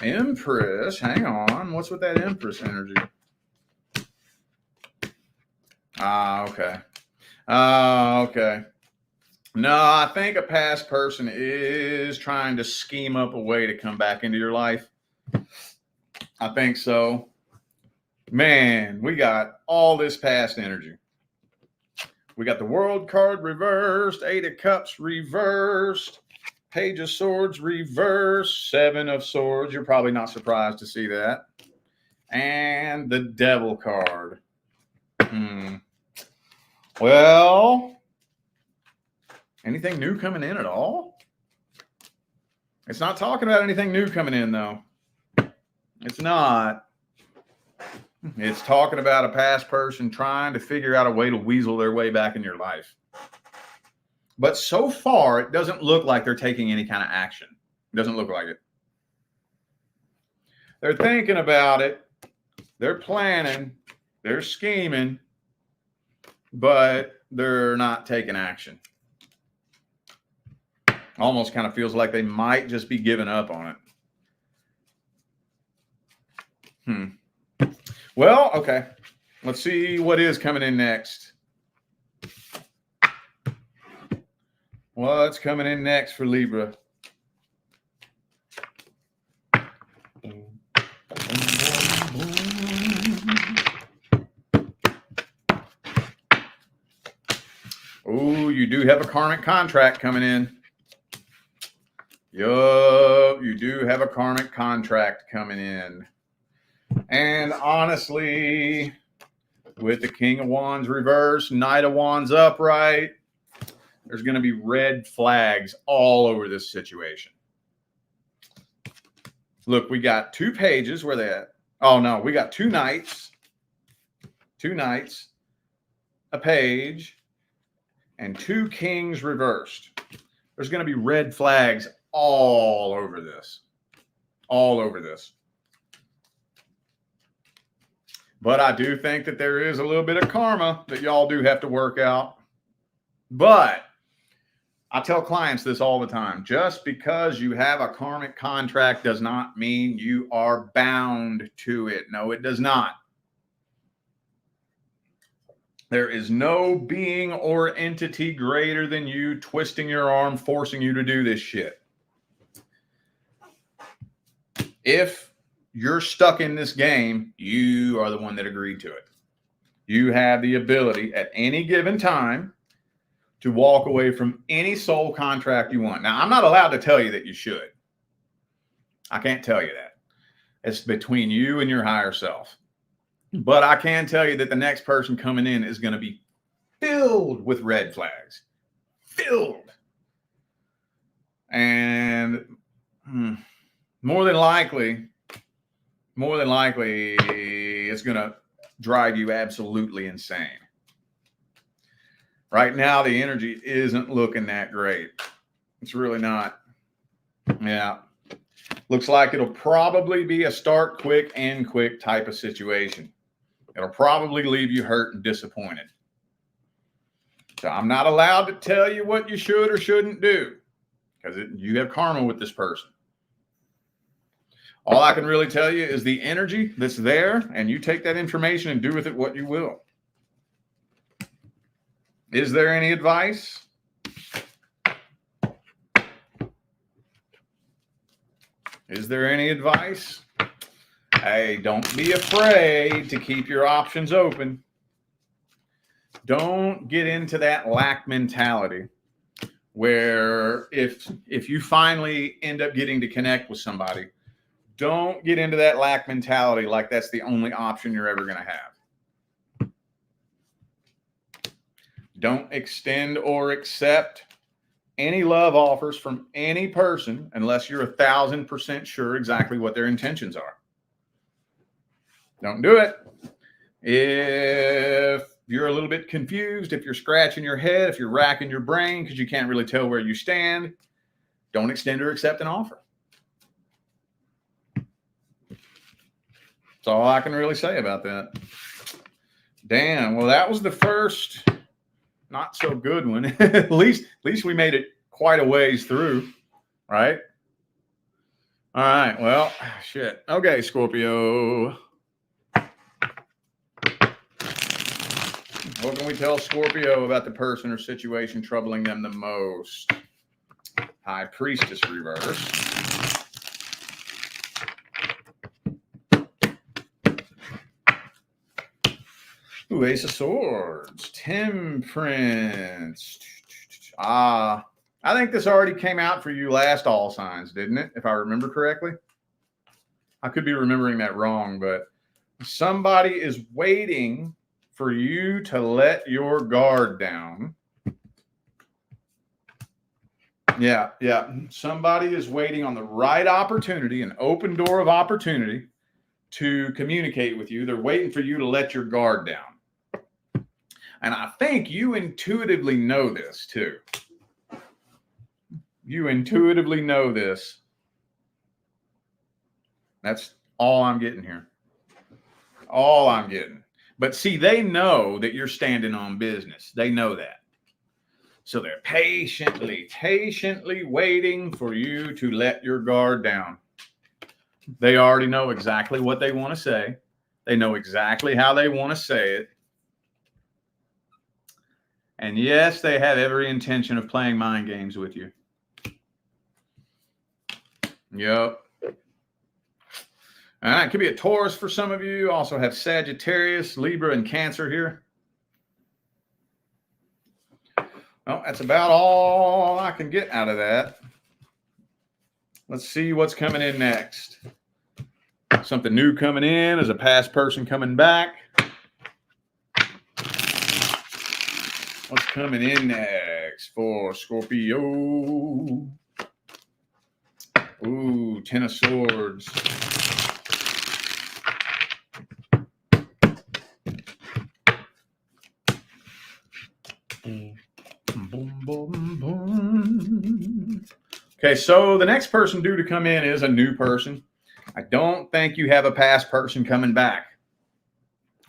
Empress, hang on. What's with that Empress energy? Okay. Okay. No, I think a past person is trying to scheme up a way to come back into your life. I think so. Man, we got all this past energy. We got the World card reversed, 8 of Cups reversed, Page of Swords reversed, 7 of Swords. You're probably not surprised to see that. And the Devil card. Well, anything new coming in at all? It's not talking about anything new coming in, though. It's not. It's talking about a past person trying to figure out a way to weasel their way back in your life. But so far, it doesn't look like they're taking any kind of action. It doesn't look like it. They're thinking about it. They're planning. They're scheming. But they're not taking action. Almost kind of feels like they might just be giving up on it. Well, okay. Let's see what is coming in next. What's coming in next for Libra? Oh, you do have a karmic contract coming in. Yup, you do have a karmic contract coming in. And honestly, with the King of Wands reversed, Knight of Wands upright, there's going to be red flags all over this situation. Look, we got 2 pages. Where they at? Oh, no, we got 2 knights. 2 knights, a page, and 2 kings reversed. There's going to be red flags all over this. All over this. But I do think that there is a little bit of karma that y'all do have to work out. But I tell clients this all the time. Just because you have a karmic contract does not mean you are bound to it. No, it does not. There is no being or entity greater than you twisting your arm, forcing you to do this shit. If you're stuck in this game, you are the one that agreed to it. You have the ability at any given time to walk away from any soul contract you want. Now, I'm not allowed to tell you that you should. I can't tell you that. It's between you and your higher self. But I can tell you that the next person coming in is going to be filled with red flags. Filled. And more than likely, it's going to drive you absolutely insane. Right now, the energy isn't looking that great. It's really not. Yeah. Looks like it'll probably be a start quick, end quick type of situation. It'll probably leave you hurt and disappointed. So I'm not allowed to tell you what you should or shouldn't do because you have karma with this person. All I can really tell you is the energy that's there, and you take that information and do with it what you will. Is there any advice? Is there any advice? Hey, don't be afraid to keep your options open. Don't get into that lack mentality where if you finally end up getting to connect with somebody, don't get into that lack mentality like that's the only option you're ever going to have. Don't extend or accept any love offers from any person unless you're 1,000% sure exactly what their intentions are. Don't do it. If you're a little bit confused, if you're scratching your head, if you're racking your brain because you can't really tell where you stand, don't extend or accept an offer. That's all I can really say about that. Damn. Well, that was the first not so good one. at least we made it quite a ways through, right? All right. Well, shit. Okay, Scorpio. What can we tell Scorpio about the person or situation troubling them the most? High Priestess reverse. Ooh, Ace of Swords. Temperance. I think this already came out for you last All Signs, didn't it? If I remember correctly. I could be remembering that wrong, but somebody is waiting for you to let your guard down. Yeah. Somebody is waiting on the right opportunity, an open door of opportunity to communicate with you. They're waiting for you to let your guard down. And I think you intuitively know this too. You intuitively know this. That's all I'm getting here. All I'm getting. But see, they know that you're standing on business. They know that. So they're patiently waiting for you to let your guard down. They already know exactly what they want to say. They know exactly how they want to say it. And yes, they have every intention of playing mind games with you. Yep. All right, could be a Taurus for some of you. Also have Sagittarius, Libra, and Cancer here. Well, that's about all I can get out of that. Let's see what's coming in next. Something new coming in. Is a past person coming back? What's coming in next for Scorpio? Ooh, Ten of Swords. Boom, boom, boom. Okay, so the next person due to come in is a new person. I don't think you have a past person coming back.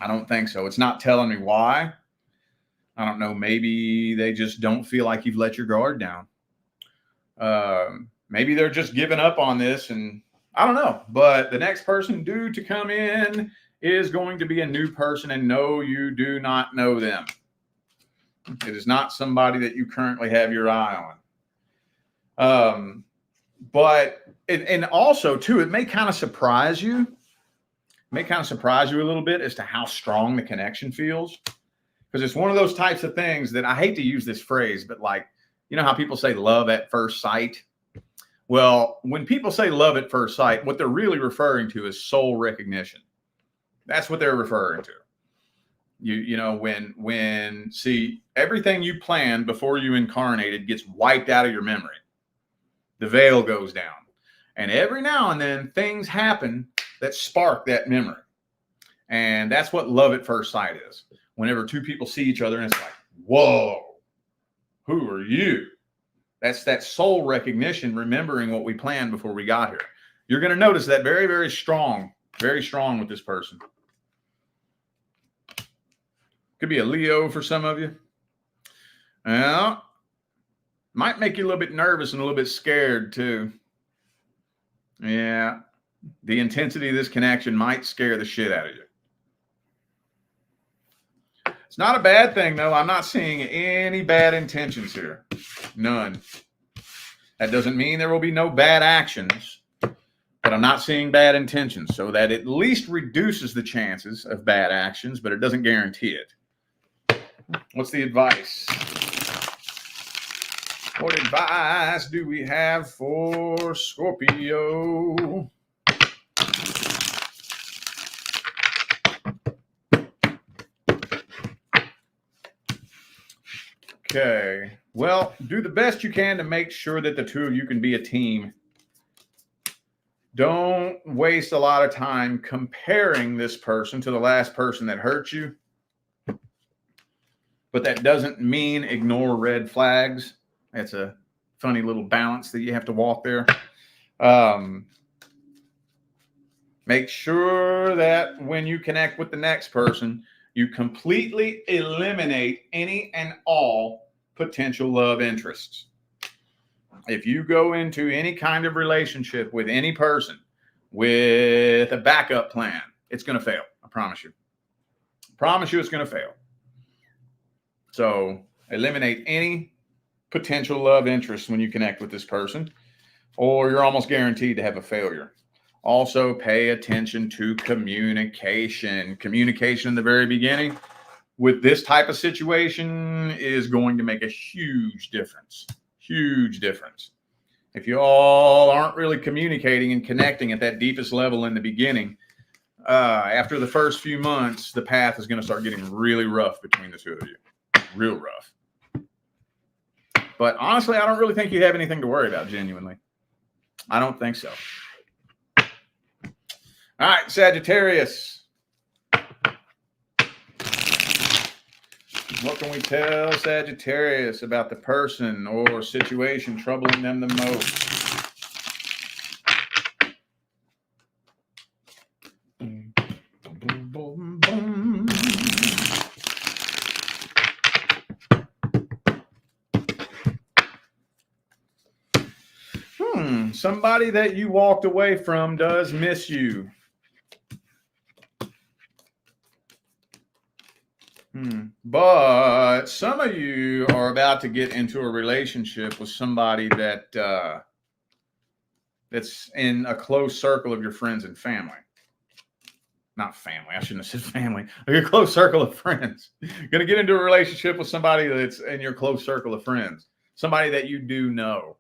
I don't think so. It's not telling me why. I don't know. Maybe they just don't feel like you've let your guard down. Maybe they're just giving up on this, and I don't know. But the next person due to come in is going to be a new person, and no, you do not know them. It is not somebody that you currently have your eye on. And also too, it may kind of surprise you. It may kind of surprise you a little bit as to how strong the connection feels. Because it's one of those types of things that I hate to use this phrase, but like, you know how people say love at first sight? Well, when people say love at first sight, what they're really referring to is soul recognition. That's what they're referring to. You know, when see, everything you planned before you incarnated gets wiped out of your memory. The veil goes down. And every now and then things happen that spark that memory. And that's what love at first sight is. Whenever two people see each other and it's like, whoa, who are you? That's that soul recognition, remembering what we planned before we got here. You're going to notice that very, very strong with this person. Could be a Leo for some of you. Well, might make you a little bit nervous and a little bit scared too. Yeah, the intensity of this connection might scare the shit out of you. It's not a bad thing, though. I'm not seeing any bad intentions here. None. That doesn't mean there will be no bad actions, but I'm not seeing bad intentions. So that at least reduces the chances of bad actions, but it doesn't guarantee it. What's the advice? What advice do we have for Scorpio? Okay. Well, do the best you can to make sure that the two of you can be a team. Don't waste a lot of time comparing this person to the last person that hurt you. But that doesn't mean ignore red flags. That's a funny little balance that you have to walk there. Make sure that when you connect with the next person, you completely eliminate any and all potential love interests. If you go into any kind of relationship with any person with a backup plan, it's going to fail. I promise you. I promise you it's going to fail. So eliminate any potential love interest when you connect with this person, or you're almost guaranteed to have a failure. Also, pay attention to communication. Communication in the very beginning with this type of situation is going to make a huge difference. Huge difference. If you all aren't really communicating and connecting at that deepest level in the beginning, after the first few months, the path is going to start getting really rough between the two of you. Real rough. But honestly, I don't really think you have anything to worry about, genuinely. I don't think so. All right, Sagittarius. What can we tell Sagittarius about the person or situation troubling them the most? Somebody that you walked away from does miss you. But some of you are about to get into a relationship with somebody that that's in a close circle of your friends and family. Not family. I shouldn't have said family. Your close circle of friends. You're going to get into a relationship with somebody that's in your close circle of friends. Somebody that you do know.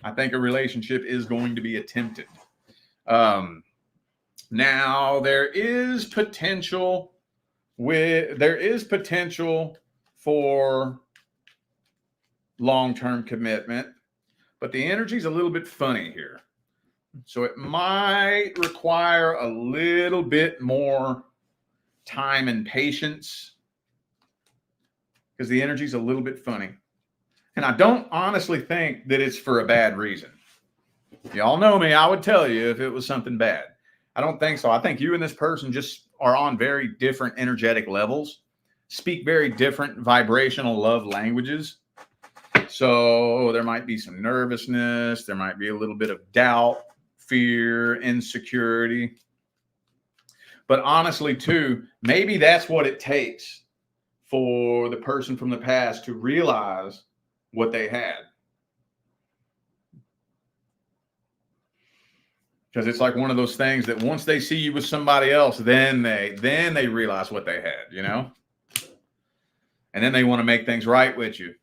I think a relationship is going to be attempted. Now there is potential for long-term commitment, but the energy is a little bit funny here. So it might require a little bit more time and patience because the energy is a little bit funny. And I don't honestly think that it's for a bad reason. Y'all know me. I would tell you if it was something bad. I don't think so. I think you and this person just are on very different energetic levels, speak very different vibrational love languages. So there might be some nervousness. There might be a little bit of doubt, fear, insecurity. But honestly, too, maybe that's what it takes for the person from the past to realize what they had. Because it's like one of those things that once they see you with somebody else, then they realize what they had, you know? And then they want to make things right with you.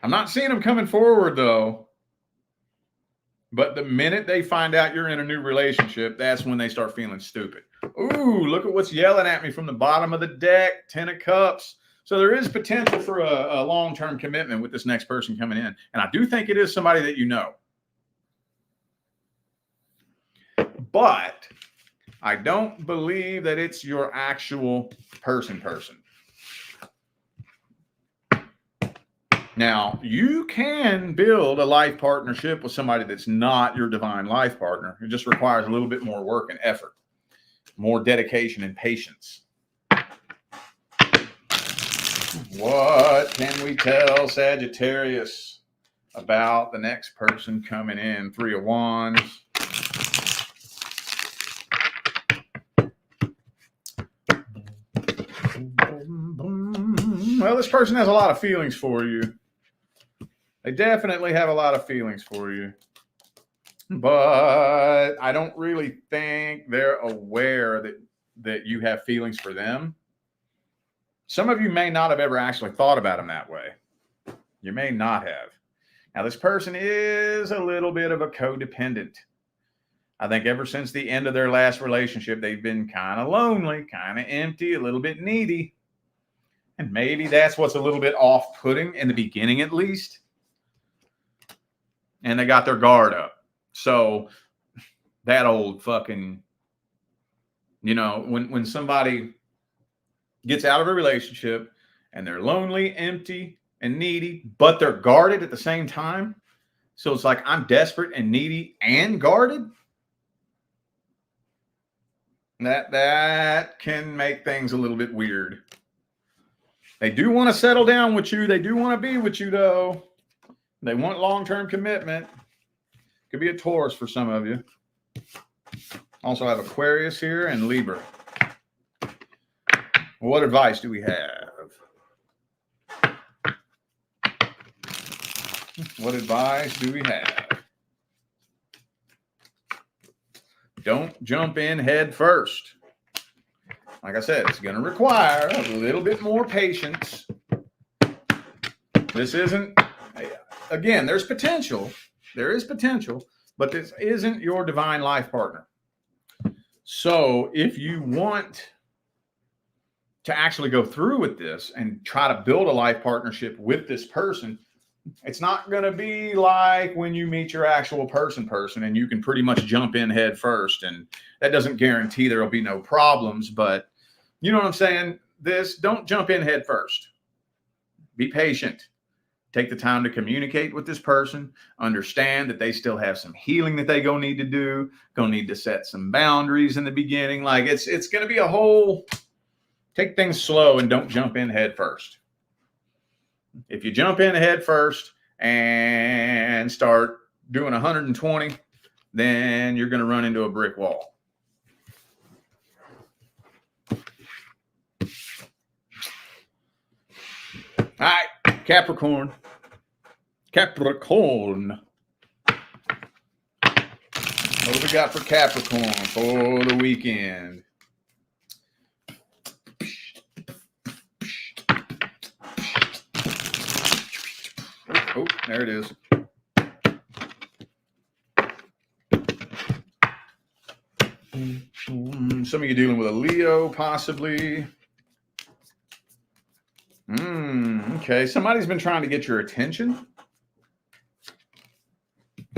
I'm not seeing them coming forward, though. But the minute they find out you're in a new relationship, that's when they start feeling stupid. Ooh, look at what's yelling at me from the bottom of the deck. 10 of Cups. So there is potential for a long-term commitment with this next person coming in. And I do think it is somebody that you know. But I don't believe that it's your actual person. Now, you can build a life partnership with somebody that's not your divine life partner. It just requires a little bit more work and effort, more dedication and patience. What can we tell Sagittarius about the next person coming in? 3 of Wands. Well, this person has a lot of feelings for you. They definitely have a lot of feelings for you. But I don't really think they're aware that you have feelings for them. Some of you may not have ever actually thought about them that way. You may not have. Now, this person is a little bit of a codependent. I think ever since the end of their last relationship, they've been kind of lonely, kind of empty, a little bit needy. And maybe that's what's a little bit off-putting in the beginning, at least. And they got their guard up. So that old fucking, you know, when somebody gets out of a relationship and they're lonely, empty, and needy, but they're guarded at the same time. So it's like, I'm desperate and needy and guarded. That can make things a little bit weird. They do want to settle down with you. They do want to be with you, though. They want long-term commitment. Could be a Taurus for some of you. Also have Aquarius here and Libra. What advice do we have? What advice do we have? Don't jump in head first. Like I said, it's going to require a little bit more patience. This isn't, again, there's potential. There is potential, but this isn't your divine life partner. So if you want to actually go through with this and try to build a life partnership with this person, it's not going to be like when you meet your actual person and you can pretty much jump in head first. And that doesn't guarantee there'll be no problems, but you know what I'm saying? Don't jump in head first. Be patient. Take the time to communicate with this person. Understand that they still have some healing that they gonna need to do. Gonna need to set some boundaries in the beginning. Like it's gonna be a whole, take things slow and don't jump in head first. If you jump in head first and start doing 120, then you're gonna run into a brick wall. All right, Capricorn. What do we got for Capricorn for the weekend? Oh, there it is. Some of you dealing with a Leo, possibly. Okay, somebody's been trying to get your attention.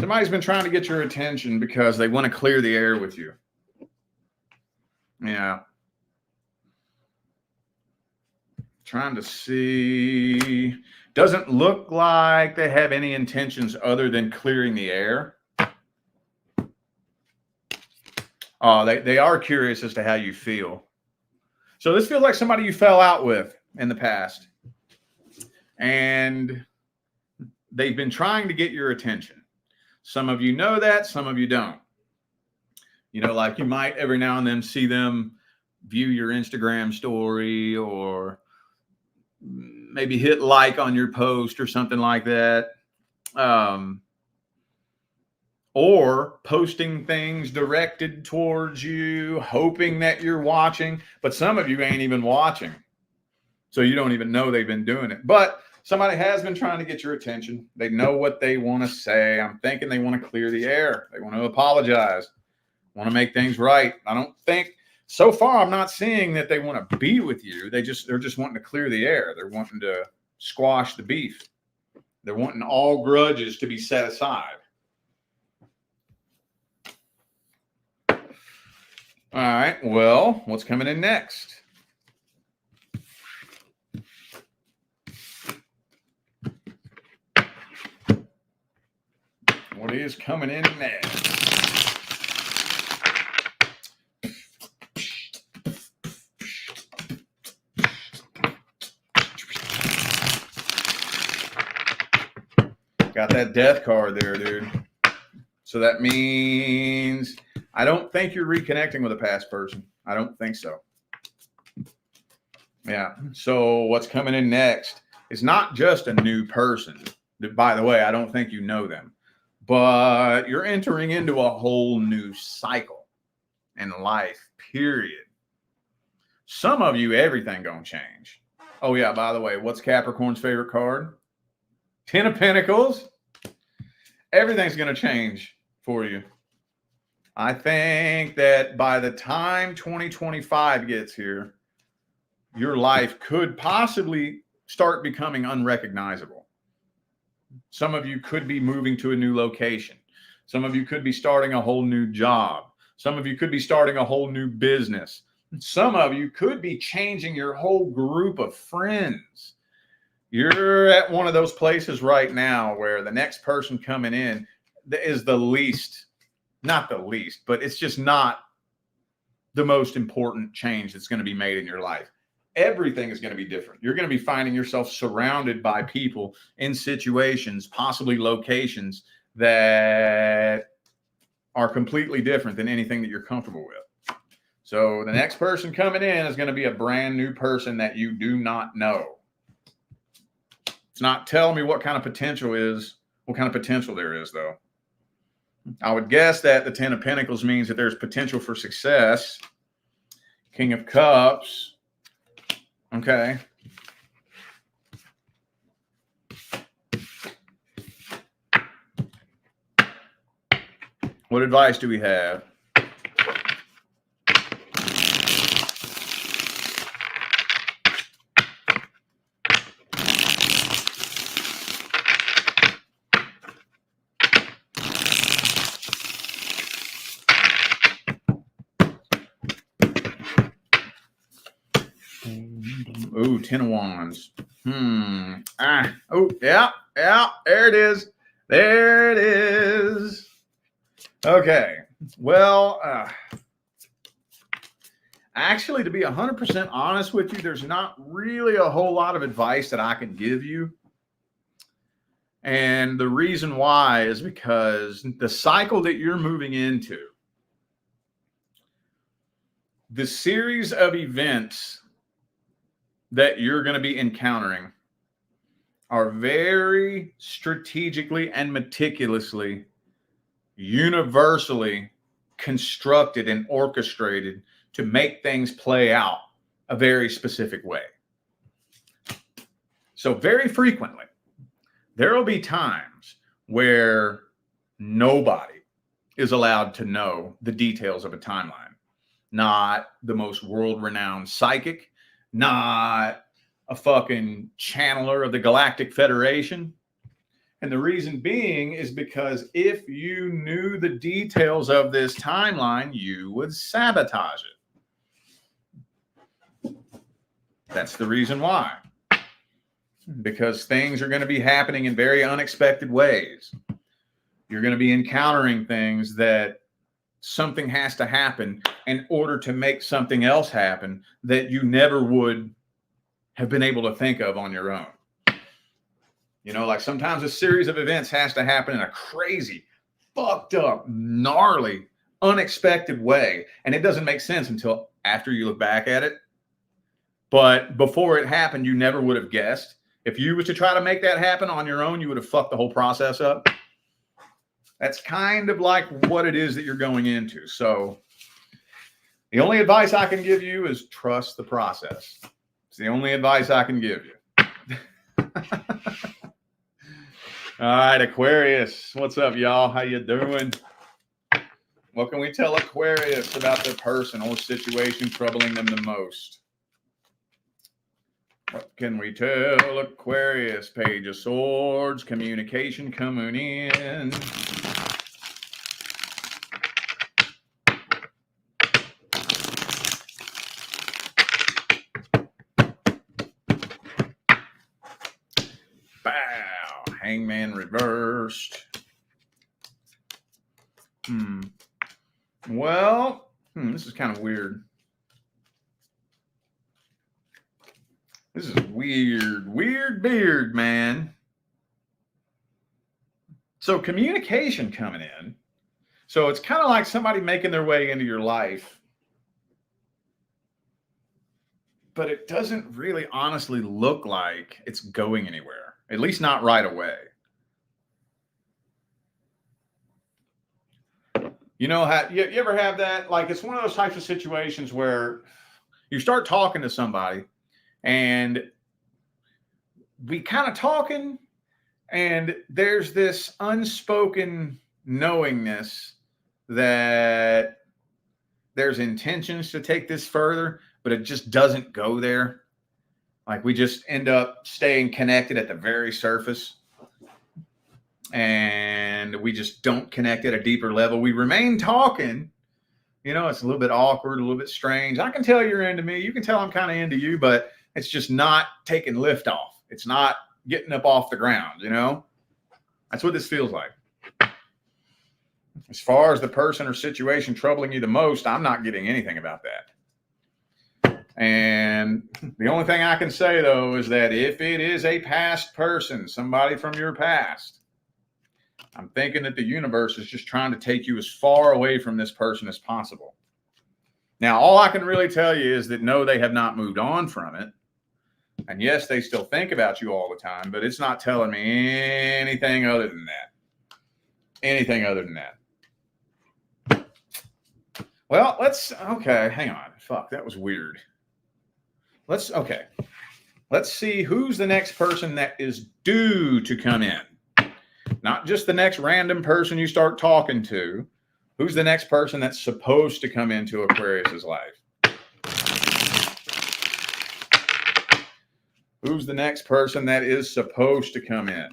Somebody's been trying to get your attention because they want to clear the air with you. Yeah. Trying to see. Doesn't look like they have any intentions other than clearing the air. They are curious as to how you feel. So this feels like somebody you fell out with in the past. And they've been trying to get your attention. Some of you know that, some of you don't. You know, like you might every now and then see them view your Instagram story or maybe hit like on your post or something like that. Or posting things directed towards you, hoping that you're watching, but some of you ain't even watching. So you don't even know they've been doing it. But somebody has been trying to get your attention. They know what they want to say. I'm thinking they want to clear the air. They want to apologize, want to make things right. I don't think, so far, I'm not seeing that they want to be with you. They're just wanting to clear the air. They're wanting to squash the beef. They're wanting all grudges to be set aside. All right, well, what's coming in next? What is coming in next? Got that death card there, dude. So that means I don't think you're reconnecting with a past person. I don't think so. Yeah. So what's coming in next is not just a new person. By the way, I don't think you know them, but you're entering into a whole new cycle in life, period. Some of you, everything gonna change. Oh yeah, by the way, what's Capricorn's favorite card? 10 of Pentacles. Everything's gonna change for you. I think that by the time 2025 gets here, your life could possibly start becoming unrecognizable. Some of you could be moving to a new location. Some of you could be starting a whole new job. Some of you could be starting a whole new business. Some of you could be changing your whole group of friends. You're at one of those places right now where the next person coming in is the least, not the least, but it's just not the most important change that's going to be made in your life. Everything is going to be different. You're going to be finding yourself surrounded by people in situations, possibly locations that are completely different than anything that you're comfortable with. So the next person coming in is going to be a brand new person that you do not know. It's not telling me what kind of potential there is, though. I would guess that the 10 of Pentacles means that there's potential for success. King of Cups. Okay. What advice do we have? Ooh, 10 of Wands. Oh, yeah, there it is. There it is. Okay. Well, actually, to be 100% honest with you, there's not really a whole lot of advice that I can give you. And the reason why is because the cycle that you're moving into, the series of events that you're going to be encountering are very strategically and meticulously, universally constructed and orchestrated to make things play out a very specific way. So very frequently, there will be times where nobody is allowed to know the details of a timeline. Not the most world-renowned psychic, not a fucking channeler of the Galactic Federation. And the reason being is because if you knew the details of this timeline, you would sabotage it. That's the reason why. Because things are going to be happening in very unexpected ways. You're going to be encountering things that something has to happen in order to make something else happen that you never would have been able to think of on your own. You know, like sometimes a series of events has to happen in a crazy, fucked up, gnarly, unexpected way. And it doesn't make sense until after you look back at it. But before it happened, you never would have guessed. If you was to try to make that happen on your own, you would have fucked the whole process up. That's kind of like what it is that you're going into. So the only advice I can give you is trust the process. It's the only advice I can give you. All right, Aquarius. What's up, y'all? How you doing? What can we tell Aquarius about their person or situation troubling them the most? What can we tell Aquarius? Page of Swords, communication coming in. Bow. Hangman reversed. Well, this is kind of weird. This is weird. Weird beard, man. So communication coming in. So it's kind of like somebody making their way into your life. But it doesn't really honestly look like it's going anywhere. At least not right away. You know, you ever have that? Like, it's one of those types of situations where you start talking to somebody and we kind of talking and there's this unspoken knowingness that there's intentions to take this further, but it just doesn't go there. Like, we just end up staying connected at the very surface. And we just don't connect at a deeper level. We remain talking. You know, it's a little bit awkward, a little bit strange. I can tell you're into me. You can tell I'm kind of into you, but it's just not taking lift off. It's not getting up off the ground, you know? That's what this feels like. As far as the person or situation troubling you the most, I'm not getting anything about that. And the only thing I can say, though, is that if it is a past person, somebody from your past, I'm thinking that the universe is just trying to take you as far away from this person as possible. Now, all I can really tell you is that no, they have not moved on from it. And yes, they still think about you all the time, but it's not telling me anything other than that. Anything other than that. Well, okay, hang on. Fuck, that was weird. Let's see who's the next person that is due to come in. Not just the next random person you start talking to. Who's the next person that's supposed to come into Aquarius's life? Who's the next person that is supposed to come in?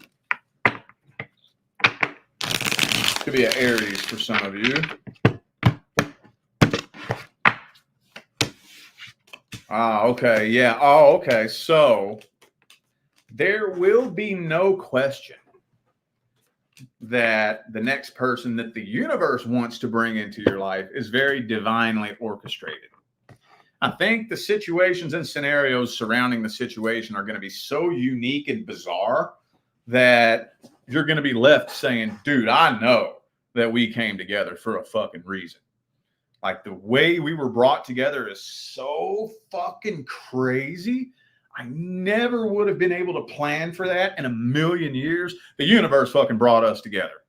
Could be an Aries for some of you. Okay. Yeah. Oh, okay. So there will be no question that the next person that the universe wants to bring into your life is very divinely orchestrated. I think the situations and scenarios surrounding the situation are going to be so unique and bizarre that you're going to be left saying, dude, I know that we came together for a fucking reason. Like, the way we were brought together is so fucking crazy. I never would have been able to plan for that in a million years. The universe fucking brought us together.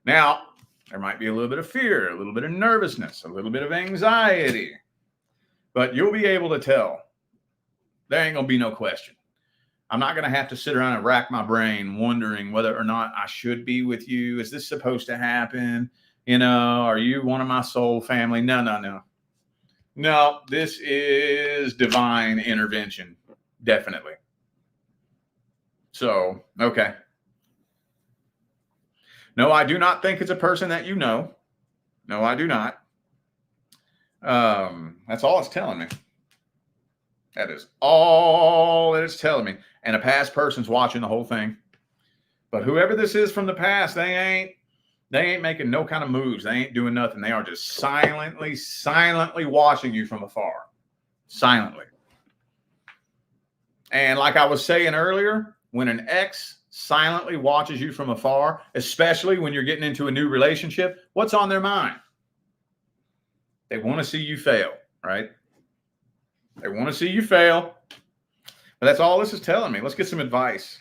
Now, there might be a little bit of fear, a little bit of nervousness, a little bit of anxiety, but you'll be able to tell. There ain't going to be no question. I'm not going to have to sit around and rack my brain wondering whether or not I should be with you. Is this supposed to happen? You know, are you one of my soul family? No. No, this is divine intervention. Definitely. So, okay. No, I do not think it's a person that you know. No, I do not. That's all it's telling me. That is all that it's telling me. And a past person's watching the whole thing. But whoever this is from the past, they They ain't making no kind of moves. They ain't doing nothing. They are just silently watching you from afar. Silently. And like I was saying earlier, when an ex silently watches you from afar, especially when you're getting into a new relationship, what's on their mind? They want to see you fail, right? They want to see you fail. But that's all this is telling me. Let's get some advice.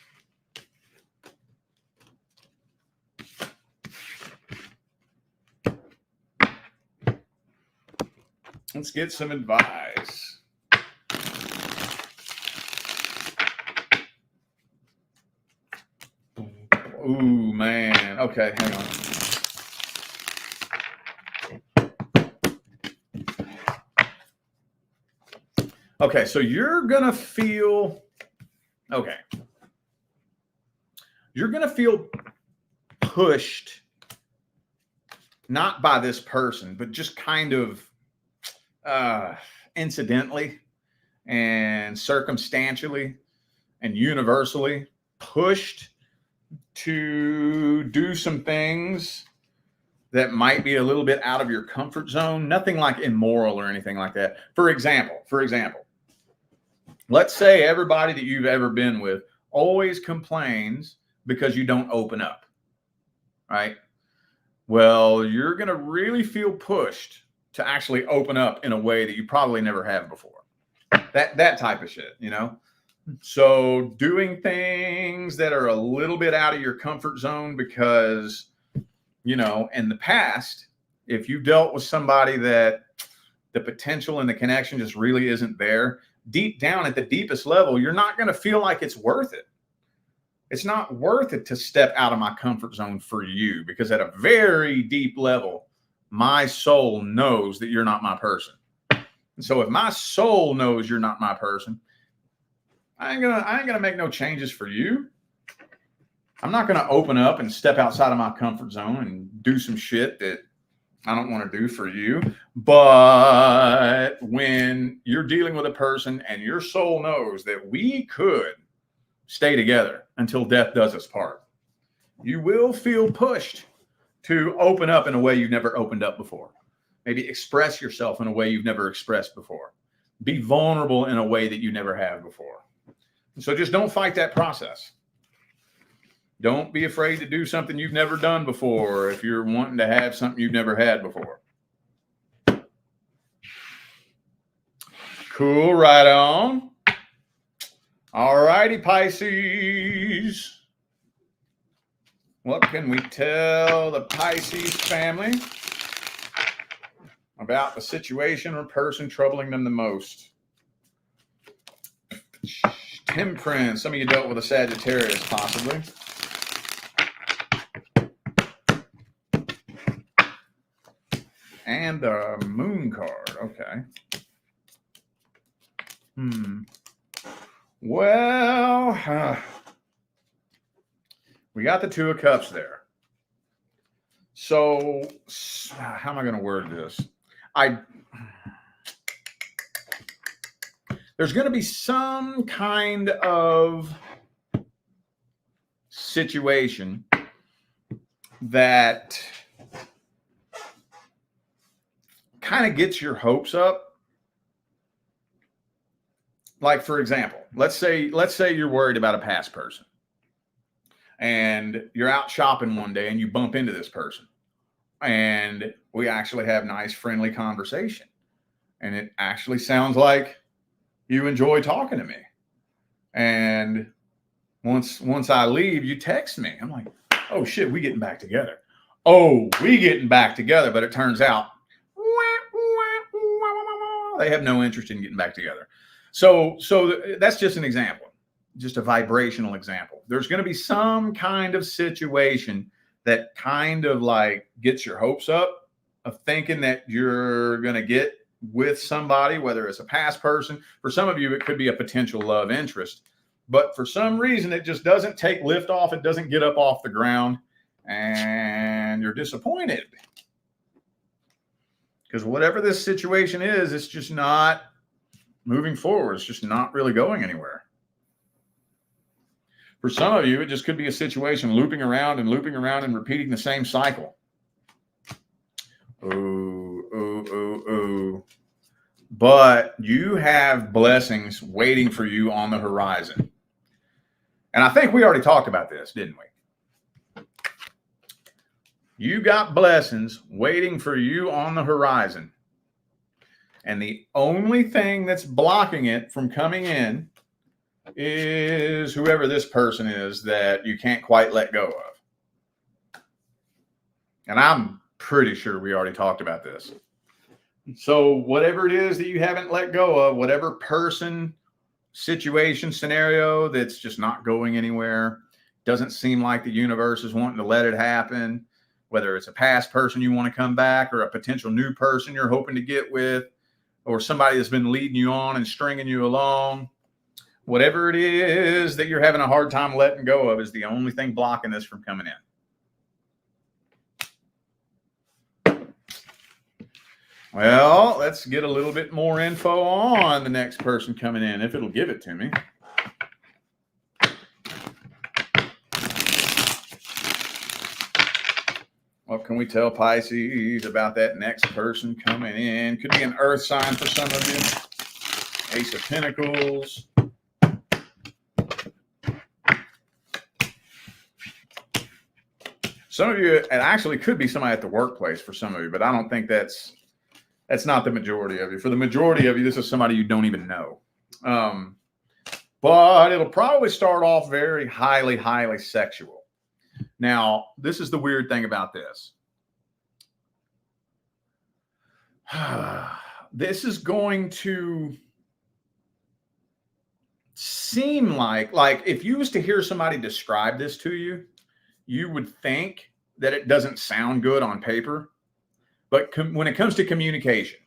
Let's get some advice. Ooh, man. Okay, hang on. Okay, so you're going to feel, you're going to feel pushed, not by this person, but just kind of incidentally and circumstantially and universally pushed to do some things that might be a little bit out of your comfort zone. Nothing like immoral or anything like that. For example, let's say everybody that you've ever been with always complains because you don't open up, right? Well, you're going to really feel pushed to actually open up in a way that you probably never have before. That type of shit, you know? So doing things that are a little bit out of your comfort zone because, you know, in the past, if you dealt with somebody that the potential and the connection just really isn't there, deep down at the deepest level, you're not going to feel like it's worth it. It's not worth it to step out of my comfort zone for you, because at a very deep level, my soul knows that you're not my person. And so if my soul knows you're not my person, I ain't gonna make no changes for you. I'm not gonna open up and step outside of my comfort zone and do some shit that I don't want to do for you. But when you're dealing with a person and your soul knows that we could stay together until death does us part, you will feel pushed to open up in a way you've never opened up before. Maybe express yourself in a way you've never expressed before. Be vulnerable in a way that you never have before. And so just don't fight that process. Don't be afraid to do something you've never done before if you're wanting to have something you've never had before. Cool, right on. All righty, Pisces. What can we tell the Pisces family about the situation or person troubling them the most? Temperance. Some of you dealt with a Sagittarius, possibly. And the Moon card. Okay. Well, we got the Two of Cups there. So how am I going to word this? There's going to be some kind of situation that kind of gets your hopes up. Like, for example, let's say you're worried about a past person and you're out shopping one day and you bump into this person and we actually have nice, friendly conversation. And it actually sounds like you enjoy talking to me. And once I leave, you text me. I'm like, oh shit, we getting back together. Oh, we getting back together. But it turns out they have no interest in getting back together. So that's just an example, just a vibrational example. There's going to be some kind of situation that kind of like gets your hopes up of thinking that you're going to get with somebody, whether it's a past person. For some of you, it could be a potential love interest. But for some reason, it just doesn't take lift off. It doesn't get up off the ground. And you're disappointed. Because whatever this situation is, it's just not moving forward. It's just not really going anywhere. For some of you, it just could be a situation looping around and repeating the same cycle. Ooh. But you have blessings waiting for you on the horizon. And I think we already talked about this, didn't we? You got blessings waiting for you on the horizon. And the only thing that's blocking it from coming in is whoever this person is that you can't quite let go of. And I'm pretty sure we already talked about this. So whatever it is that you haven't let go of, whatever person, situation, scenario that's just not going anywhere, doesn't seem like the universe is wanting to let it happen, whether it's a past person you want to come back or a potential new person you're hoping to get with, or somebody that's been leading you on and stringing you along, whatever it is that you're having a hard time letting go of is the only thing blocking this from coming in. Well, let's get a little bit more info on the next person coming in, if it'll give it to me. What can we tell Pisces about that next person coming in? Could be an earth sign for some of you. Ace of Pentacles. Some of you, it actually could be somebody at the workplace for some of you, but I don't think that's not the majority of you. For the majority of you, this is somebody you don't even know. But it'll probably start off very highly sexual. Now, this is the weird thing about this. This is going to seem like if you was to hear somebody describe this to you, you would think that it doesn't sound good on paper. But when it comes to communication,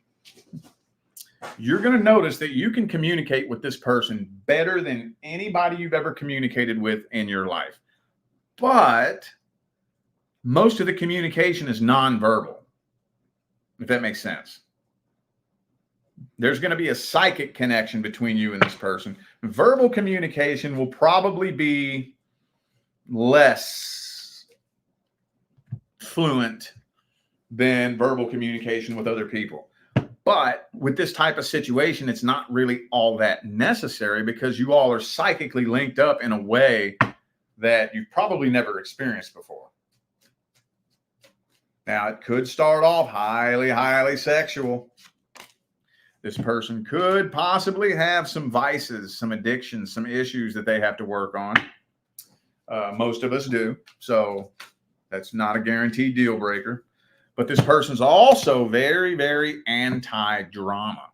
you're going to notice that you can communicate with this person better than anybody you've ever communicated with in your life. But most of the communication is nonverbal, if that makes sense. There's going to be a psychic connection between you and this person. Verbal communication will probably be less fluent than verbal communication with other people. But with this type of situation, it's not really all that necessary because you all are psychically linked up in a way that you've probably never experienced before. Now, it could start off highly sexual. This person could possibly have some vices, some addictions, some issues that they have to work on. Most of us do. So that's not a guaranteed deal breaker. But this person's also very anti-drama.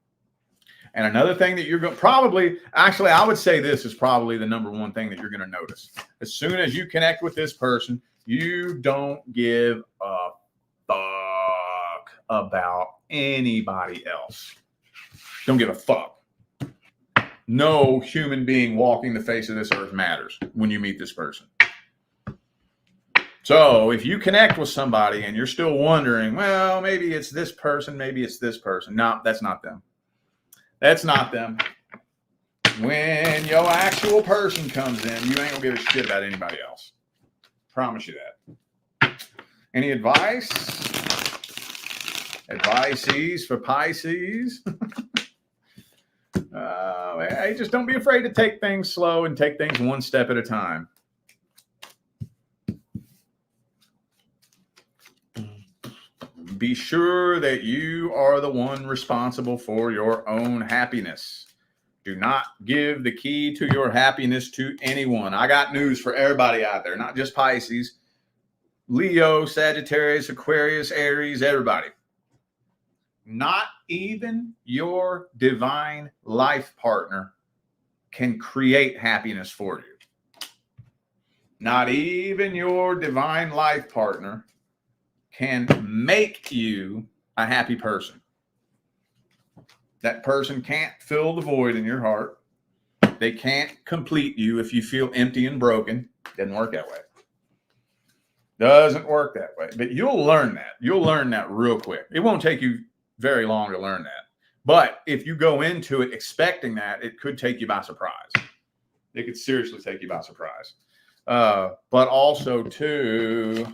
And another thing that you're going to actually, I would say this is probably the number one thing that you're going to notice. As soon as you connect with this person, you don't give a fuck about anybody else. Don't give a fuck. No human being walking the face of this earth matters when you meet this person. So if you connect with somebody and you're still wondering, well, maybe it's this person, maybe it's this person. No, that's not them. That's not them. When your actual person comes in, you ain't gonna give a shit about anybody else. Promise you that. Any advice? Advices for Pisces? Hey, just don't be afraid to take things slow and take things one step at a time. Be sure that you are the one responsible for your own happiness. Do not give the key to your happiness to anyone. I got news for everybody out there, not just Pisces. Leo, Sagittarius, Aquarius, Aries, everybody. Not even your divine life partner can create happiness for you. Not even your divine life partner can make you a happy person. That person can't fill the void in your heart. They can't complete you if you feel empty and broken. Doesn't work that way. Doesn't work that way. But you'll learn that. You'll learn that real quick. It won't take you very long to learn that. But if you go into it expecting that, it could take you by surprise. It could seriously take you by surprise. But also, too,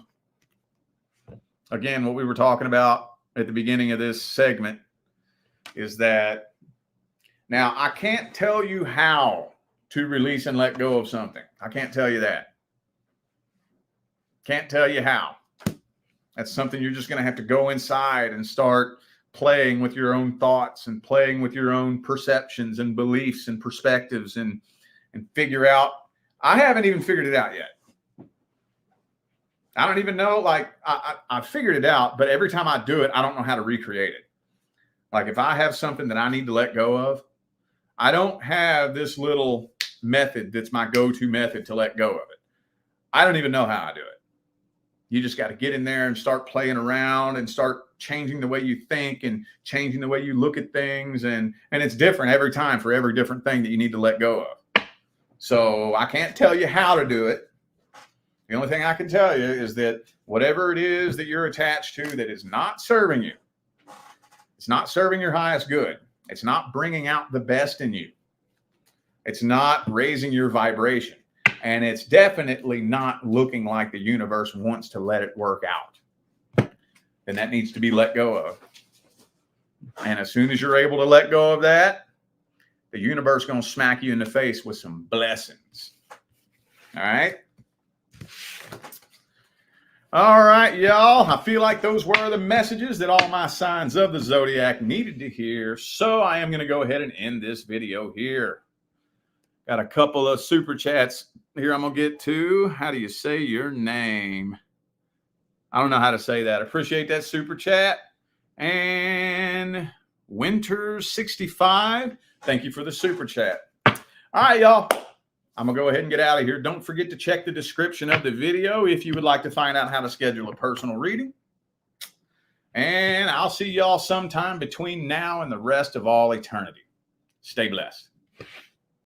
again, what we were talking about at the beginning of this segment is that now I can't tell you how to release and let go of something. I can't tell you that. Can't tell you how. That's something you're just going to have to go inside and start playing with your own thoughts and playing with your own perceptions and beliefs and perspectives and figure out. I haven't even figured it out yet. I don't even know. Like I figured it out, but every time I do it, I don't know how to recreate it. Like if I have something that I need to let go of, I don't have this little method that's my go-to method to let go of it. I don't even know how I do it. You just got to get in there and start playing around and start changing the way you think and changing the way you look at things. And it's different every time for every different thing that you need to let go of. So I can't tell you how to do it. The only thing I can tell you is that whatever it is that you're attached to that is not serving you, it's not serving your highest good. It's not bringing out the best in you. It's not raising your vibration. And it's definitely not looking like the universe wants to let it work out. And that needs to be let go of. And as soon as you're able to let go of that, the universe is going to smack you in the face with some blessings. All right? All right, y'all. I feel like those were the messages that all my signs of the zodiac needed to hear. So I am going to go ahead and end this video here. Got a couple of super chats here I'm going to get to. How do you say your name? I don't know how to say that. Appreciate that super chat. And Winters65, thank you for the super chat. All right, y'all. I'm going to go ahead and get out of here. Don't forget to check the description of the video if you would like to find out how to schedule a personal reading. And I'll see y'all sometime between now and the rest of all eternity. Stay blessed.